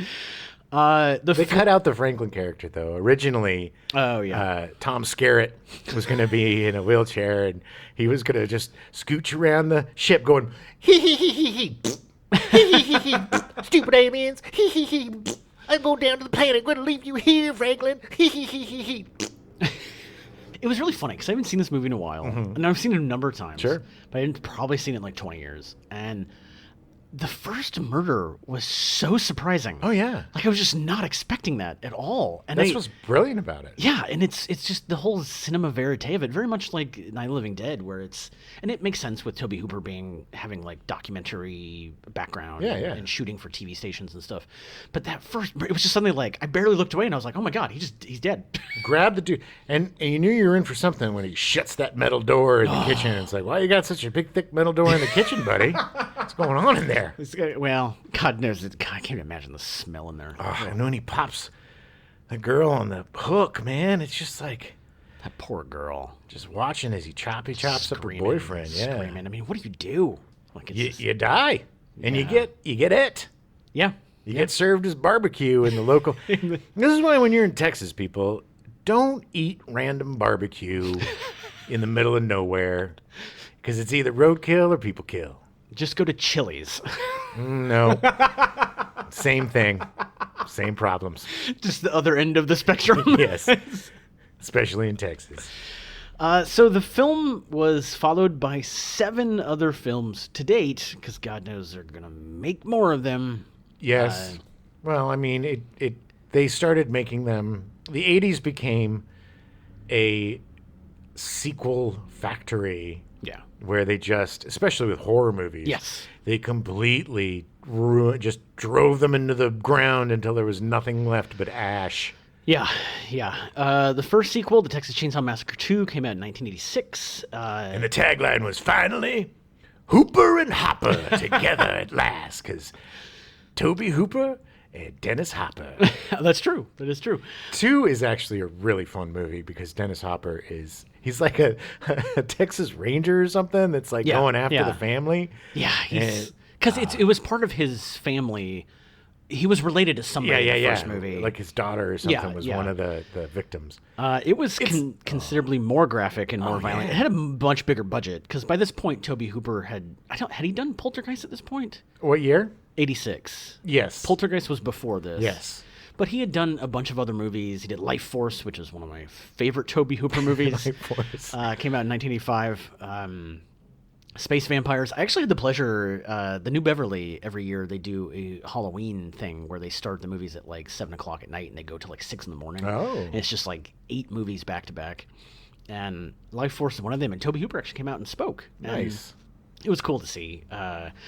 B: They
A: cut out the Franklin character, though. Originally,
B: Oh, yeah.
A: Tom Skerritt was going to be in a wheelchair, and he was going to just scooch around the ship going, hee hee hee hee hee, hee hee hee hee, stupid aliens, hee hee hee, I'm going down to the planet, I'm going to leave you here, Franklin, hee hee hee hee hee.
B: It was really funny because I haven't seen this movie in a while, and I've seen it a number of times.
A: Sure.
B: But I hadn't probably seen it in like 20 years. And the first murder was so surprising.
A: Oh, yeah.
B: Like I was just not expecting that at all. And
A: That's what's brilliant about it.
B: yeah, and it's just the whole cinema verite of it, very much like Night of the Living Dead, where and it makes sense with Tobe Hooper having like documentary background
A: Yeah.
B: and shooting for TV stations and stuff. But that first, it was just something like I barely looked away and I was like, oh my god, he's dead.
A: Grab the dude, and you knew you were in for something when he shuts that metal door in the kitchen. It's like, why you got such a big, thick metal door in the kitchen, buddy? What's going on in there?
B: Well, God knows it. God, I can't even imagine the smell in there.
A: Oh, and when he pops the girl on the hook, man, it's just like
B: That poor girl.
A: just watching as he chops up her
B: Screaming,
A: boyfriend. Yeah,
B: Screaming. I mean, what do you do? Like, it's
A: you die, and you get it.
B: yeah.
A: You get served as barbecue in the local. This is why when you're in Texas, people don't eat random barbecue in the middle of nowhere because it's either roadkill or people kill.
B: Just go to Chili's.
A: No. Same thing. Same problems.
B: Just the other end of the spectrum.
A: Yes. Especially in Texas.
B: So the film was followed by 7 other films to date, because God knows they're going to make more of them.
A: Yes. Well, I mean, they started making them. The 80s became a sequel factory.
B: Yeah.
A: Where they just, especially with horror movies,
B: Yes.
A: they completely just drove them into the ground until there was nothing left but ash.
B: Yeah. The first sequel, The Texas Chainsaw Massacre 2, came out in 1986.
A: And the tagline was finally Hooper and Hopper together at last, because Tobe Hooper and Dennis Hopper.
B: That's true. That is true.
A: 2 is actually a really fun movie because Dennis Hopper he's like a Texas Ranger or something that's like going after the family.
B: Yeah, because it was part of his family. He was related to somebody in the first movie.
A: Like his daughter or something was one of the victims.
B: It was considerably more graphic and more violent. It had a much bigger budget because by this point, Tobe Hooper had he done Poltergeist at this point?
A: What year?
B: 86.
A: Yes.
B: Poltergeist was before this.
A: Yes.
B: But he had done a bunch of other movies. He did Life Force, which is one of my favorite Tobe Hooper movies.
A: Life Force.
B: Came out in 1985. Space Vampires. I actually had the pleasure, the New Beverly, every year they do a Halloween thing where they start the movies at like 7 o'clock at night and they go till like 6 in the morning.
A: Oh.
B: And it's just like 8 movies back to back. And Life Force is one of them. And Tobe Hooper actually came out and spoke. And
A: Nice.
B: it was cool to see.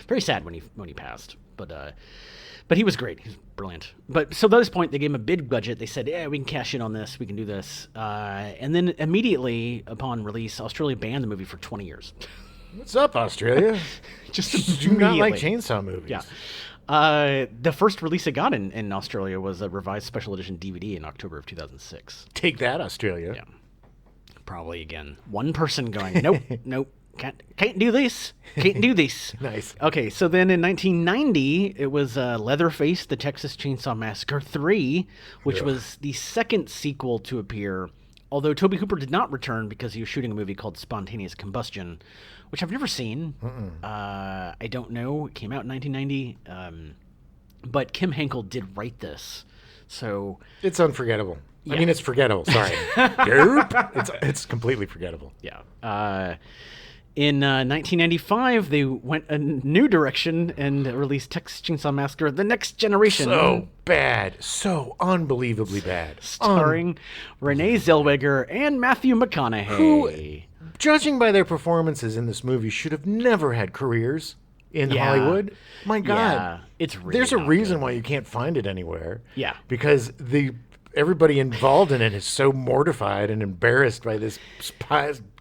B: Very sad when he passed. But he was great. He was brilliant. But so at this point, they gave him a big budget. They said, "Yeah, we can cash in on this. We can do this." And then immediately upon release, Australia banned the movie for 20 years.
A: What's up, Australia?
B: Just
A: Do not like
B: immediately.
A: chainsaw movies.
B: Yeah. The first release it got in Australia was a revised special edition DVD in October of 2006.
A: Take that, Australia.
B: Yeah. Probably again, one person going, nope, nope, Can't do this. Can't do this.
A: Nice.
B: Okay, so then in 1990, it was Leatherface, the Texas Chainsaw Massacre 3, which was the second sequel to appear, although Tobe Hooper did not return because he was shooting a movie called Spontaneous Combustion, which I've never seen. I don't know. It came out in 1990, but Kim Henkel did write this. So
A: It's unforgettable.
B: Yeah.
A: I mean, it's forgettable. Sorry. Derp. It's completely forgettable.
B: Yeah. In 1995, they went a new direction and released Texas Chainsaw Massacre: The Next Generation.
A: So bad. So unbelievably bad.
B: Starring Renee Zellweger and Matthew McConaughey.
A: Who, judging by their performances in this movie, should have never had careers in
B: Yeah.
A: Hollywood. My God.
B: Yeah, it's really
A: There's a
B: not
A: reason
B: good.
A: why you can't find it anywhere.
B: Yeah.
A: Because everybody involved in it is so mortified and embarrassed by this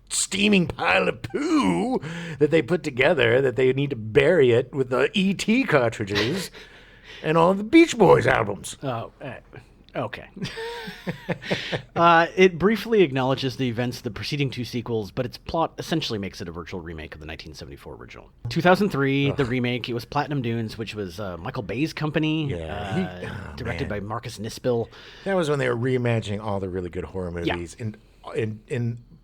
A: steaming pile of poo that they put together that they need to bury it with the E.T. cartridges and all the Beach Boys albums.
B: Okay. It briefly acknowledges the events of the preceding two sequels, but its plot essentially makes it a virtual remake of the 1974 original. 2003, the remake, it was Platinum Dunes, which was Michael Bay's company, directed by Marcus Nispel.
A: That was when they were reimagining all the really good horror movies. And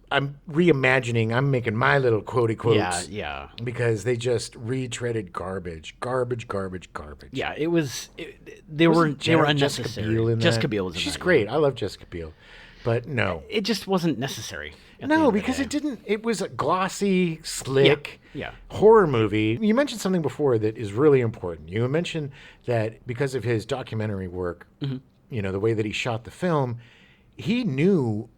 A: I'm reimagining, I'm making my little quotey quotes.
B: Yeah.
A: Because they just retreaded garbage.
B: Yeah, they were
A: Jessica
B: unnecessary.
A: Biel in that?
B: Jessica Biel was in
A: She's
B: that,
A: great. I love Jessica Biel. But no.
B: It just wasn't necessary. at the end
A: No,
B: of the
A: because
B: day.
A: it didn't. It was a glossy, slick
B: Yeah.
A: horror movie. You mentioned something before that is really important. You mentioned that because of his documentary work, the way that he shot the film, he knew.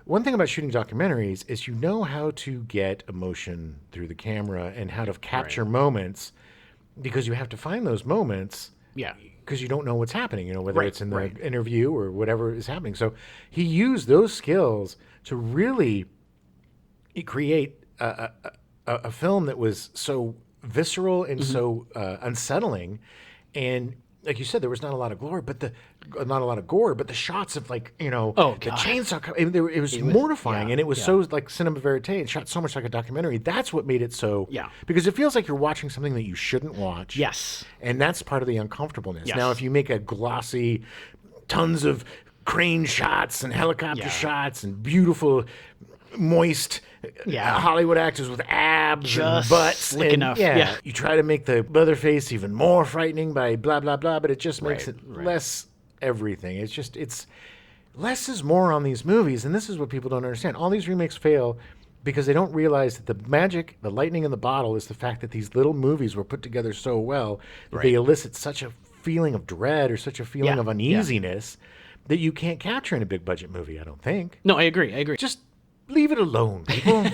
A: One thing about shooting documentaries is you know how to get emotion through the camera and how to capture moments because you have to find those moments.
B: Yeah.
A: Because you don't know what's happening, whether
B: Right,
A: it's in the
B: right.
A: interview or whatever is happening. So he used those skills to really create a film that was so visceral and so unsettling. And like you said, there was not a lot of gore, but the shots of the chainsaw, it was mortifying, and it was so like cinema verite and shot so much like a documentary. That's what made it so.
B: Yeah.
A: Because it feels like you're watching something that you shouldn't watch.
B: Yes.
A: And that's part of the uncomfortableness.
B: Yes.
A: Now, if you make a glossy, tons of crane shots and helicopter shots and beautiful, moist Hollywood actors with abs
B: Just
A: and butts.
B: slick
A: and,
B: enough.
A: Yeah,
B: Yeah.
A: you try to make the Leatherface even more frightening by blah, blah, blah, but it just makes it less everything. It's less is more on these movies, and this is what people don't understand. All these remakes fail because they don't realize that the magic, the lightning in the bottle, is the fact that these little movies were put together so well that they elicit such a feeling of dread or such a feeling of uneasiness that you can't capture in a big budget movie, I don't think.
B: No, I agree.
A: Just leave it alone, people.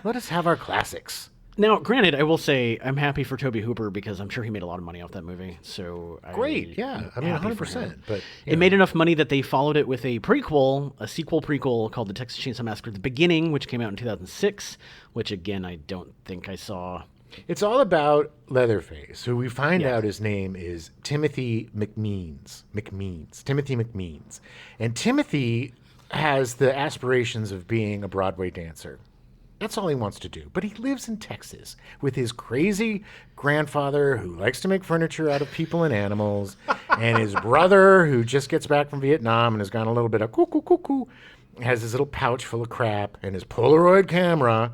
A: Let us have our classics.
B: Now, granted, I will say I'm happy for Tobe Hooper because I'm sure he made a lot of money off that movie. So
A: Great, yeah. I mean,
B: happy for
A: 100%.
B: him.
A: But
B: It made enough money that they followed it with a sequel prequel called The Texas Chainsaw Massacre: The Beginning, which came out in 2006, which again I don't think I saw.
A: it's all about Leatherface, who we find out his name is Timothy McMeans. Timothy McMeans. And Timothy has the aspirations of being a Broadway dancer. That's all he wants to do. But he lives in Texas with his crazy grandfather who likes to make furniture out of people and animals, and his brother who just gets back from Vietnam and has gone a little bit of cuckoo, has his little pouch full of crap, and his Polaroid camera,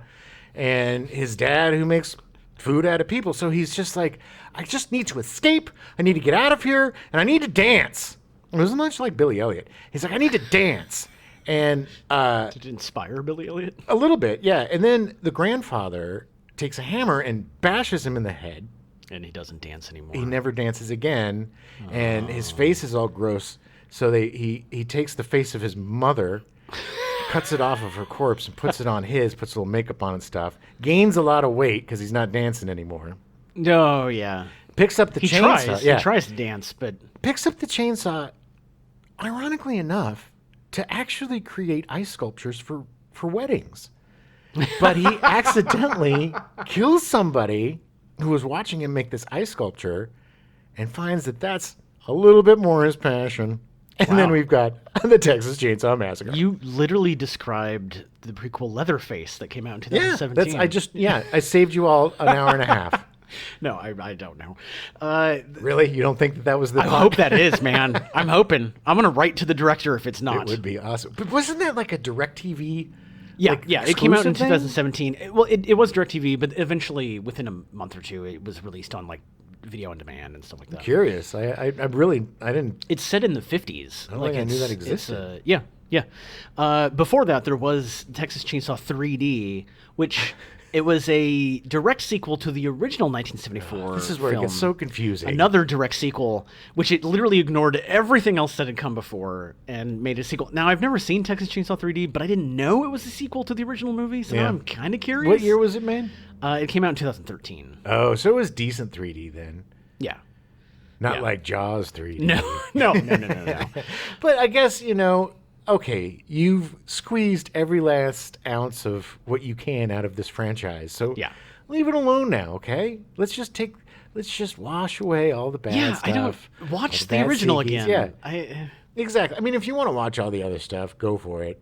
A: and his dad who makes food out of people. So he's just like, I just need to escape. I need to get out of here, and I need to dance. It was much like Billy Elliot. He's like, I need to dance. And
B: Did it inspire Billy Elliot?
A: a little bit, yeah. And then the grandfather takes a hammer and bashes him in the head.
B: And he doesn't dance anymore.
A: He never dances again, and his face is all gross. So he takes the face of his mother, cuts it off of her corpse, and puts it on his, puts a little makeup on and stuff. Gains a lot of weight because he's not dancing anymore.
B: Oh, yeah.
A: Picks up the
B: He
A: chainsaw.
B: tries.
A: Yeah.
B: He tries to dance, but
A: Picks up the chainsaw, ironically enough, to actually create ice sculptures for weddings. But he accidentally kills somebody who was watching him make this ice sculpture and finds that that's a little bit more his passion. And then we've got the Texas Chainsaw Massacre.
B: You literally described the prequel Leatherface that came out in 2017.
A: I saved you all an hour and a half.
B: No, I don't know.
A: Really? You don't think that was the
B: I hope that is, man. I'm hoping. I'm going to write to the director if it's not.
A: It would be awesome. But wasn't that like a DirecTV?
B: Yeah, it came out in
A: thing?
B: 2017. It was DirecTV, but eventually, within a month or two, it was released on like video on demand and stuff like that.
A: Curious. I didn't.
B: It's set in the 50s.
A: I don't think I knew that existed.
B: Yeah. Before that, there was Texas Chainsaw 3D, which it was a direct sequel to the original 1974
A: This is where
B: film.
A: it gets so confusing.
B: Another direct sequel, which it literally ignored everything else that had come before and made a sequel. Now, I've never seen Texas Chainsaw 3D, but I didn't know it was a sequel to the original movie, so now I'm kind of curious.
A: What year was it made?
B: It came out in 2013.
A: Oh, so it was decent 3D then.
B: Yeah.
A: Not like Jaws 3D.
B: No.
A: But I guess, okay, you've squeezed every last ounce of what you can out of this franchise. So leave it alone now, okay? Let's just wash away all the bad stuff.
B: I don't watch the original again.
A: Yeah. Exactly. I mean, if you want to watch all the other stuff, go for it.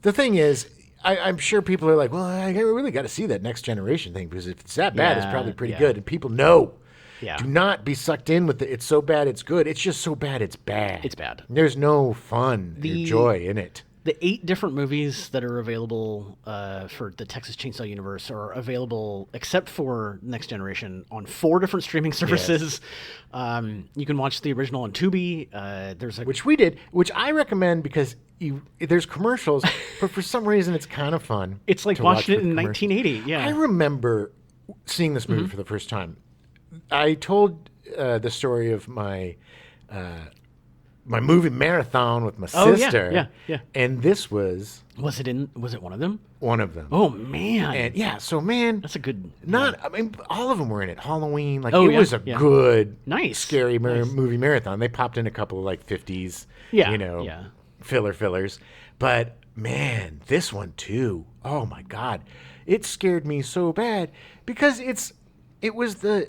A: The thing is, I'm sure people are like, well, I really got to see that Next Generation thing because if it's that bad, it's probably pretty good. And people know. Yeah. Do not be sucked in with it. It's so bad, it's good. It's just so bad, it's bad.
B: It's bad.
A: There's no fun or joy in it.
B: The 8 different movies that are available for the Texas Chainsaw universe are available, except for Next Generation, on 4 different streaming services. Yes. You can watch the original on Tubi.
A: Which we did, which I recommend because there's commercials, but for some reason it's kind of fun.
B: It's like watching it in 1980. Yeah,
A: I remember seeing this movie for the first time. I told the story of my movie marathon with my sister.
B: Yeah.
A: And this was
B: it one of them?
A: One of them.
B: Oh man.
A: And
B: that's a good.
A: I mean, all of them were in it. Halloween, it was a good, scary movie marathon. They popped in a couple of like 50s, fillers. But man, this one too. Oh my God, it scared me so bad because it's the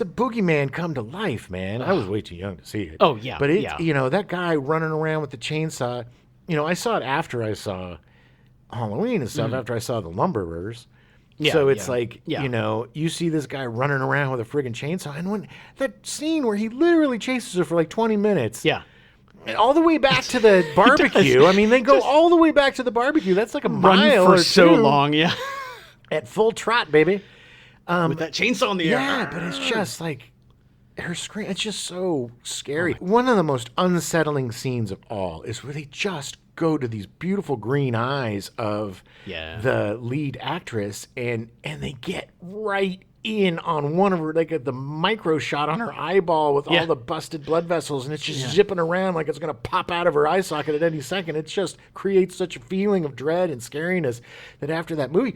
A: boogeyman come to life, man. I was way too young to see it.
B: Oh, yeah.
A: But that guy running around with the chainsaw, I saw it after I saw Halloween and stuff, after I saw The Lumberers. Yeah, so it's you see this guy running around with a friggin' chainsaw. And when that scene where he literally chases her for like 20 minutes.
B: Yeah.
A: All the way back to the barbecue. I mean, they go all the way back to the barbecue. That's like a mile
B: for
A: or
B: so
A: two.
B: Long, yeah.
A: At full trot, baby.
B: With that chainsaw in the air.
A: Yeah, but it's just like her scream. It's just so scary. One of the most unsettling scenes of all is where they just go to these beautiful green eyes of the lead actress, and they get right in on one of her, like the micro shot on her eyeball with all the busted blood vessels, and it's just zipping around like it's going to pop out of her eye socket at any second. It just creates such a feeling of dread and scariness that after that movie,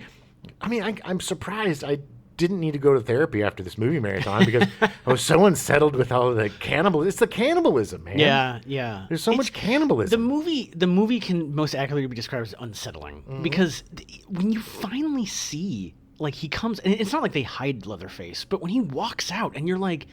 A: I mean, I'm surprised I didn't need to go to therapy after this movie marathon because I was so unsettled with all of the cannibalism. It's the cannibalism, man.
B: Yeah.
A: There's so much cannibalism.
B: The movie can most accurately be described as unsettling because when you finally see, like, he comes, and it's not like they hide Leatherface, but when he walks out and you're like,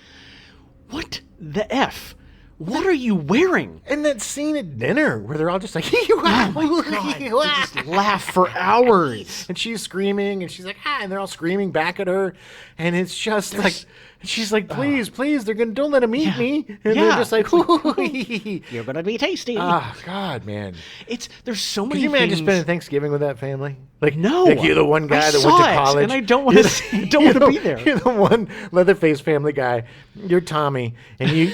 B: what the F? What are you wearing?
A: And that scene at dinner where they're all just like,
B: oh my God. They just laugh for hours.
A: And she's screaming, and she's like, and they're all screaming back at her. And it's just like, she's like, please, don't let him eat me. And they're just like,
B: you're going to be tasty.
A: Oh, God, man.
B: There's so many
A: things. Could you imagine spending Thanksgiving with that family? Like,
B: no.
A: Like you're the one guy that went to college.
B: And I don't want to be there.
A: You're the one Leatherface family guy. You're Tommy. And you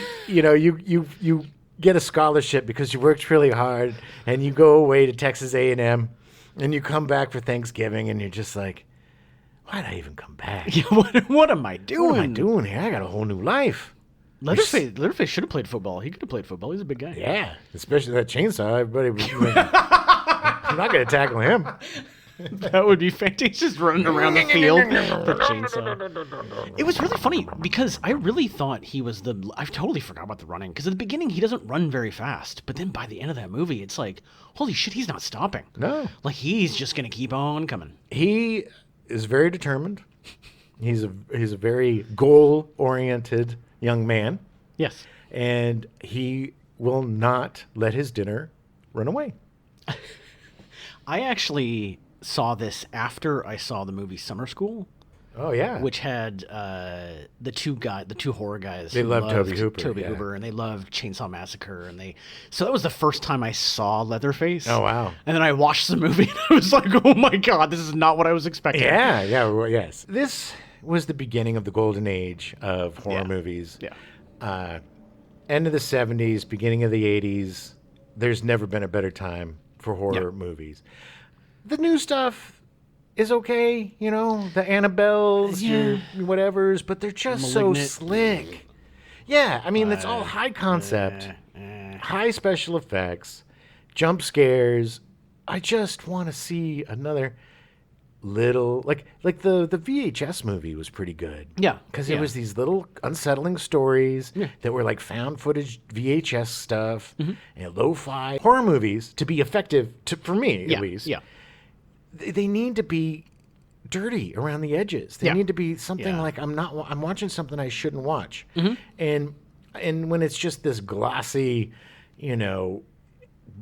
A: get a scholarship because you worked really hard. And you go away to Texas A&M. And you come back for Thanksgiving. And you're just like, why'd I even come back?
B: What am I doing?
A: What am I doing here? I got a whole new life.
B: Leatherface should have played football. He could have played football. He's a big guy.
A: Yeah, especially that chainsaw. Everybody was I'm not going to tackle him.
B: That would be fantastic. He's just running around the field with the chainsaw. It was really funny because I really thought he was I totally forgot about the running because at the beginning he doesn't run very fast, but then by the end of that movie it's like, holy shit, he's not stopping.
A: No.
B: Like he's just going to keep on coming.
A: He is very determined. He's a very goal-oriented young man.
B: Yes.
A: And he will not let his dinner run away.
B: I actually saw this after I saw the movie Summer School,
A: Oh yeah,
B: which had the two horror guys.
A: They
B: who
A: loved
B: loved
A: Tobe Hooper, yeah.
B: and they loved Chainsaw Massacre, so that was the first time I saw Leatherface.
A: Oh, wow.
B: And then I watched the movie, and I was like, oh my god, this is not what I was expecting.
A: yes. This was the beginning of the golden age of horror movies.
B: Yeah.
A: End of the 70s, beginning of the 80s. There's never been a better time for horror movies. The new stuff is okay, the Annabelles, your whatevers, but they're just
B: Malignant.
A: so slick. Yeah, I mean, it's all high concept, high special effects, jump scares. I just want to see another little, like the VHS movie was pretty good.
B: Yeah,
A: Because it was these little unsettling stories
B: Yeah.
A: that were like found footage VHS stuff and lo-fi horror movies to be effective, for me at least.
B: Yeah.
A: They need to be dirty around the edges. They
B: Yeah.
A: need to be something
B: Yeah.
A: like I'm watching something I shouldn't watch. And when it's just this glossy,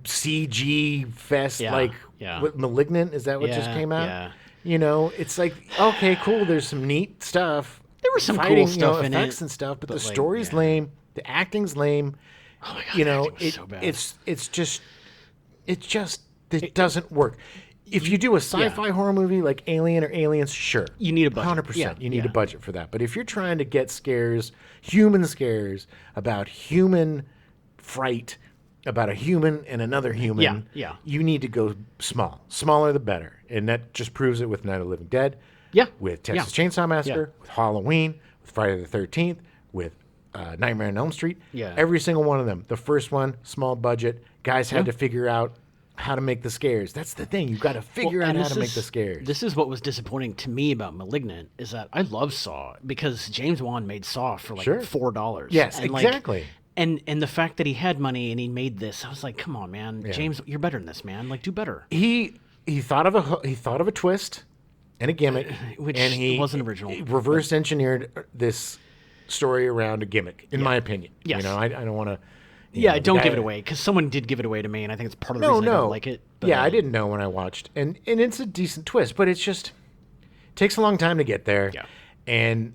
A: CG fest like what, Malignant, is that what just came out?
B: Yeah.
A: It's like, okay, cool, there's some neat stuff.
B: There was some
A: Fighting,
B: cool stuff in
A: effects
B: it,
A: and stuff, but the
B: like,
A: story's lame, the acting's lame.
B: Oh my god, the acting was so bad.
A: It doesn't work. If you do a sci-fi horror movie like Alien or Aliens, sure.
B: You need a budget.
A: 100%.
B: Yeah,
A: You need
B: yeah.
A: a budget for that. But if you're trying to get scares, human scares, about human fright, about a human and another human,
B: Yeah.
A: you need to go small. Smaller the better. And that just proves it with Night of the Living Dead,
B: Yeah.
A: with Texas Chainsaw Massacre, with Halloween, with Friday the 13th, with Nightmare on Elm Street.
B: Yeah.
A: Every single one of them. The first one, small budget. Guys had to figure out how to make the scares. That's the thing. You've got to figure out
B: and
A: how
B: this
A: to make
B: is-
A: the scares.
B: This is what was disappointing to me about Malignant, is that I love Saw because James Wan made Saw for like
A: Sure.
B: $4.
A: Yes,
B: And, like,
A: exactly.
B: and the fact that he had money and he made this, I was like, come on, man, James, you're better than this, man. Like, do better.
A: He thought of a twist and a gimmick,
B: Which
A: and he
B: wasn't original.
A: he reverse engineered this story around a gimmick, in my opinion.
B: Yes.
A: I don't want to.
B: Yeah, don't give it away, because someone did give it away to me, and I think it's part of the
A: No,
B: reason I
A: no.
B: don't like it. But,
A: Yeah, I didn't know when I watched, and it's a decent twist, but it's just takes a long time to get there.
B: Yeah.
A: And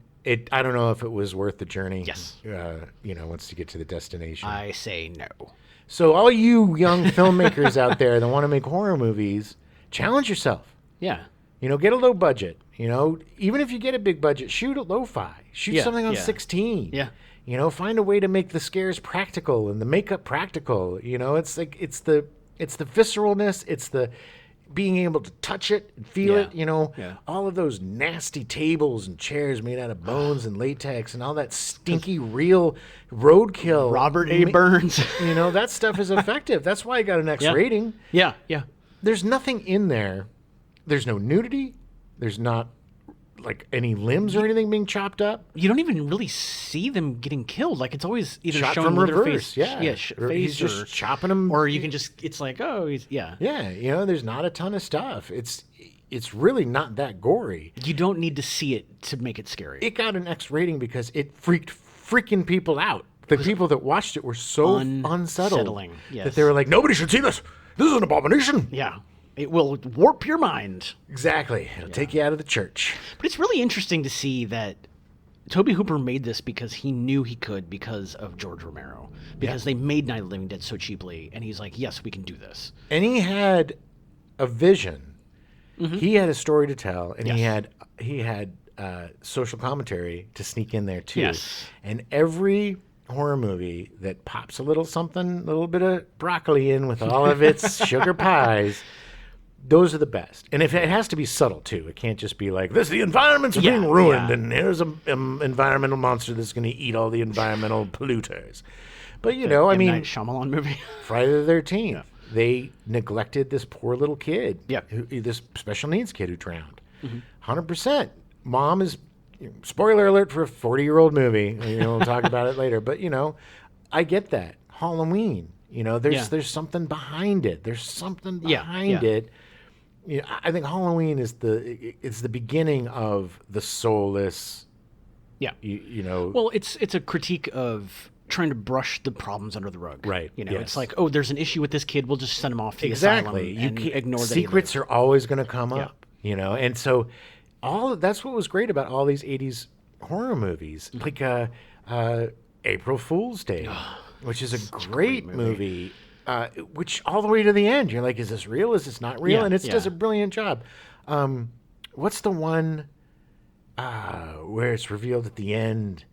A: I don't know if it was worth the journey.
B: Yes.
A: Once you get to the destination.
B: I say no.
A: So all you young filmmakers out there that want to make horror movies, challenge yourself.
B: Yeah.
A: Get a low budget. Even if you get a big budget, shoot a lo-fi. Shoot
B: Yeah,
A: something on
B: yeah.
A: 16.
B: Yeah.
A: Find a way to make the scares practical and the makeup practical. It's like it's the visceralness, it's the being able to touch it and feel
B: Yeah.
A: it.
B: Yeah.
A: All of those nasty tables and chairs made out of bones and latex and all that stinky real roadkill.
B: Robert A. Burns.
A: That stuff is effective. That's why I got an X
B: Yeah.
A: rating.
B: Yeah. Yeah.
A: There's nothing in there. There's no nudity. There's not like any limbs or anything being chopped up.
B: You don't even really see them getting killed. Like, it's always either
A: Shot
B: shown
A: from
B: with their
A: reverse.
B: face,
A: Yeah.
B: face,
A: He's just
B: or,
A: chopping them.
B: or you can just, it's like, oh, he's, yeah.
A: Yeah, there's not a ton of stuff. It's really not that gory.
B: You don't need to see it to make it scary.
A: It got an X rating because it freaked freaking people out. The people that watched it were so unsettled
B: unsettling, yes.
A: that they were like, nobody should see this. This is an abomination.
B: Yeah. It will warp your mind.
A: Exactly. It'll take you out of the church.
B: But it's really interesting to see that Tobe Hooper made this because he knew he could, because of George Romero. Because they made Night of the Living Dead so cheaply, and he's like, yes, we can do this.
A: And he had a vision. He had a story to tell, and
B: Yes.
A: he had social commentary to sneak in there too.
B: Yes.
A: And every horror movie that pops a little something, a little bit of broccoli in with all of its sugar pies, those are the best. And if it has to be subtle too, it can't just be like, this, the environments are being ruined, and here's an environmental monster that's going to eat all the environmental polluters. But
B: M. Night Shyamalan movie.
A: Friday the 13th, they neglected this poor little kid.
B: Yeah.
A: This special needs kid who drowned. 100%. Mom is, spoiler alert for a 40-year-old movie. We'll talk about it later. But, I get that. Halloween, there's something behind it. There's something behind it. I think Halloween is the beginning of the soulless.
B: Yeah.
A: You know.
B: Well, it's a critique of trying to brush the problems under the rug.
A: Right,
B: You know,
A: yes.
B: it's like, oh, there's an issue with this kid. We'll just send him off to the
A: Exactly.
B: asylum and ignore that he
A: secrets
B: lived.
A: are always going to come up, you know. And so that's what was great about all these 80s horror movies. Like April Fool's Day, which is a great movie. Which all the way to the end, you're like, is this real? Is this not real?
B: Yeah,
A: And it
B: yeah.
A: does a brilliant job. What's the one where it's revealed at the end?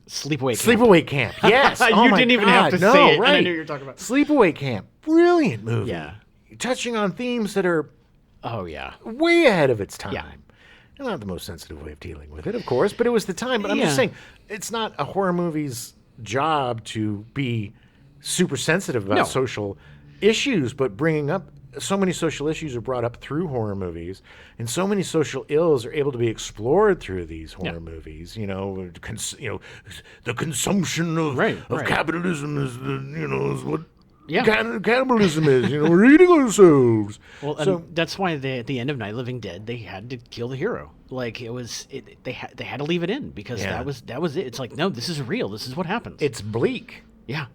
B: Sleepaway Camp.
A: Sleepaway Camp. Yes.
B: You
A: Oh my
B: didn't even have
A: God.
B: to
A: No,
B: say it, and
A: right.
B: I knew what you were talking about.
A: Sleepaway Camp. Brilliant movie.
B: Yeah.
A: Touching on themes that are
B: Oh, yeah.
A: way ahead of its time.
B: Yeah.
A: Not the most sensitive way of dealing with it, of course, but it was the time. But I'm just
B: Yeah.
A: saying, it's not a horror movie's job to be super sensitive about
B: No.
A: social issues, but bringing up so many social issues are brought up through horror movies, and so many social ills are able to be explored through these horror movies. You know, the consumption of
B: Right.
A: capitalism is what
B: Yeah.
A: cannibalism is. We're eating ourselves.
B: Well,
A: So-
B: and that's why at the end of Night of the Living Dead, they had to kill the hero. Like they had to leave it in because
A: Yeah.
B: that was it. It's like, no, this is real. This is what happens.
A: It's bleak.
B: yeah.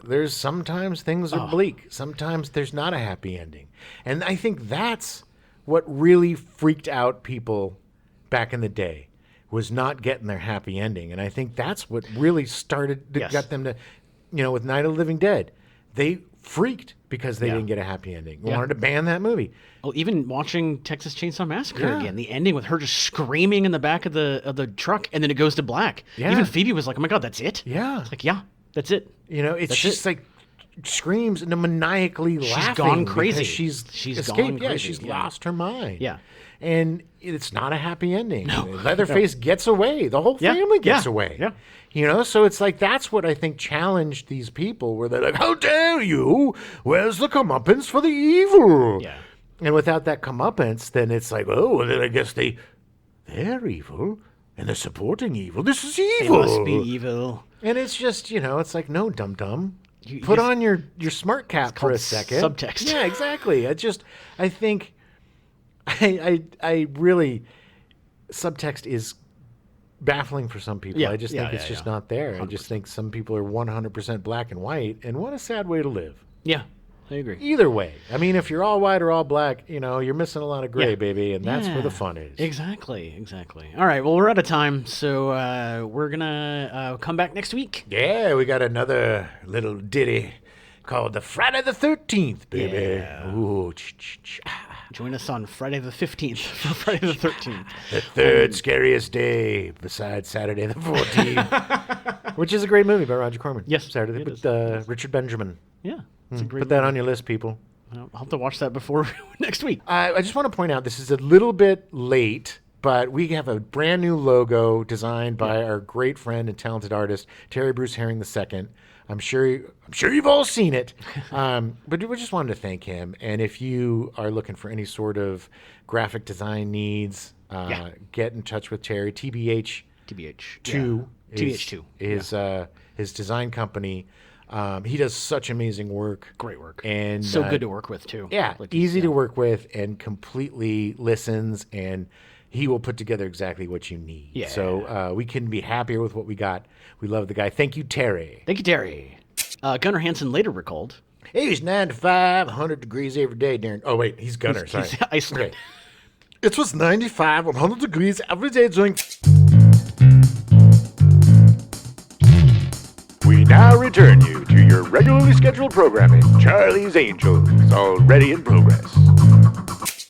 A: There's sometimes things are bleak. Sometimes there's not a happy ending. And I think that's what really freaked out people back in the day, was not getting their happy ending. And I think that's what really
B: Yes.
A: got them to, with Night of the Living Dead. They freaked because they
B: Yeah.
A: didn't get a happy ending.
B: Yeah.
A: Wanted to ban that movie.
B: Well, even watching Texas Chainsaw Massacre
A: Yeah.
B: again, the ending with her just screaming in the back of the truck, and then it goes to black.
A: Yeah.
B: Even Phoebe was like, "Oh my god, that's it."
A: Yeah.
B: It's like, yeah, that's it.
A: It's
B: That's
A: just
B: it.
A: like screams and maniacally laughing.
B: gone
A: because
B: crazy.
A: She's
B: She's
A: escaped.
B: gone
A: Yeah,
B: crazy,
A: she's
B: yeah.
A: lost her mind.
B: Yeah.
A: And it's not a happy ending. Leatherface gets away. The whole
B: Yeah,
A: family gets
B: yeah,
A: away.
B: yeah.
A: So it's like that's what I think challenged these people, where they're like, "How dare you? Where's the comeuppance for the evil?"
B: Yeah.
A: And without that comeuppance, then it's like, oh, well, then I guess they're evil and they're supporting evil. This is
B: They
A: evil.
B: must be evil.
A: And it's just, it's like, no, dum-dum.
B: You
A: Put
B: just-
A: on your smart cap for
B: called
A: a second.
B: subtext.
A: Yeah, exactly. I think I really, subtext is baffling for some people.
B: Yeah,
A: I just think
B: yeah,
A: it's
B: yeah,
A: just
B: yeah.
A: not there. I just think some people are 100% black and white, and what a sad way to live.
B: Yeah, I agree.
A: Either way. I mean, if you're all white or all black, you're missing a lot of gray,
B: Yeah.
A: baby, and that's where
B: Yeah.
A: the fun is.
B: Exactly. All right. Well, we're out of time, so we're gonna come back next week.
A: Yeah, we got another little ditty called the Friday the 13th, baby.
B: Yeah.
A: Ooh,
B: Join us on Friday the 15th for Friday the 13th.
A: the third scariest day besides Saturday the 14th, which is a great movie by Roger Corman.
B: Yes,
A: Saturday
B: it
A: with
B: is.
A: Richard Benjamin.
B: Yeah, it's a great.
A: Put that on your list, people.
B: I'll have to watch that before next week.
A: I just want to point out this is a little bit late, but we have a brand new logo designed by our great friend and talented artist Terry Bruce Herring II. I'm sure you've all seen it, but we just wanted to thank him. And if you are looking for any sort of graphic design needs, get in touch with Terry. TBH2
B: TBH2
A: is his design company. He does such amazing work.
B: Great work.
A: And
B: so good to work with too.
A: Yeah,
B: Like,
A: easy to work with and completely listens, and he will put together exactly what you need.
B: Yeah.
A: So we couldn't be happier with what we got. We love the guy. Thank you, Terry.
B: Thank you, Terry. Gunnar Hansen later recalled.
A: He's 9 to 5, 100 degrees every day during. Oh, wait, he's Gunner. Sorry.
B: He's Iceland.
A: Okay. It was 95, 100 degrees every day during. We now return you to your regularly scheduled programming, Charlie's Angels, already in progress.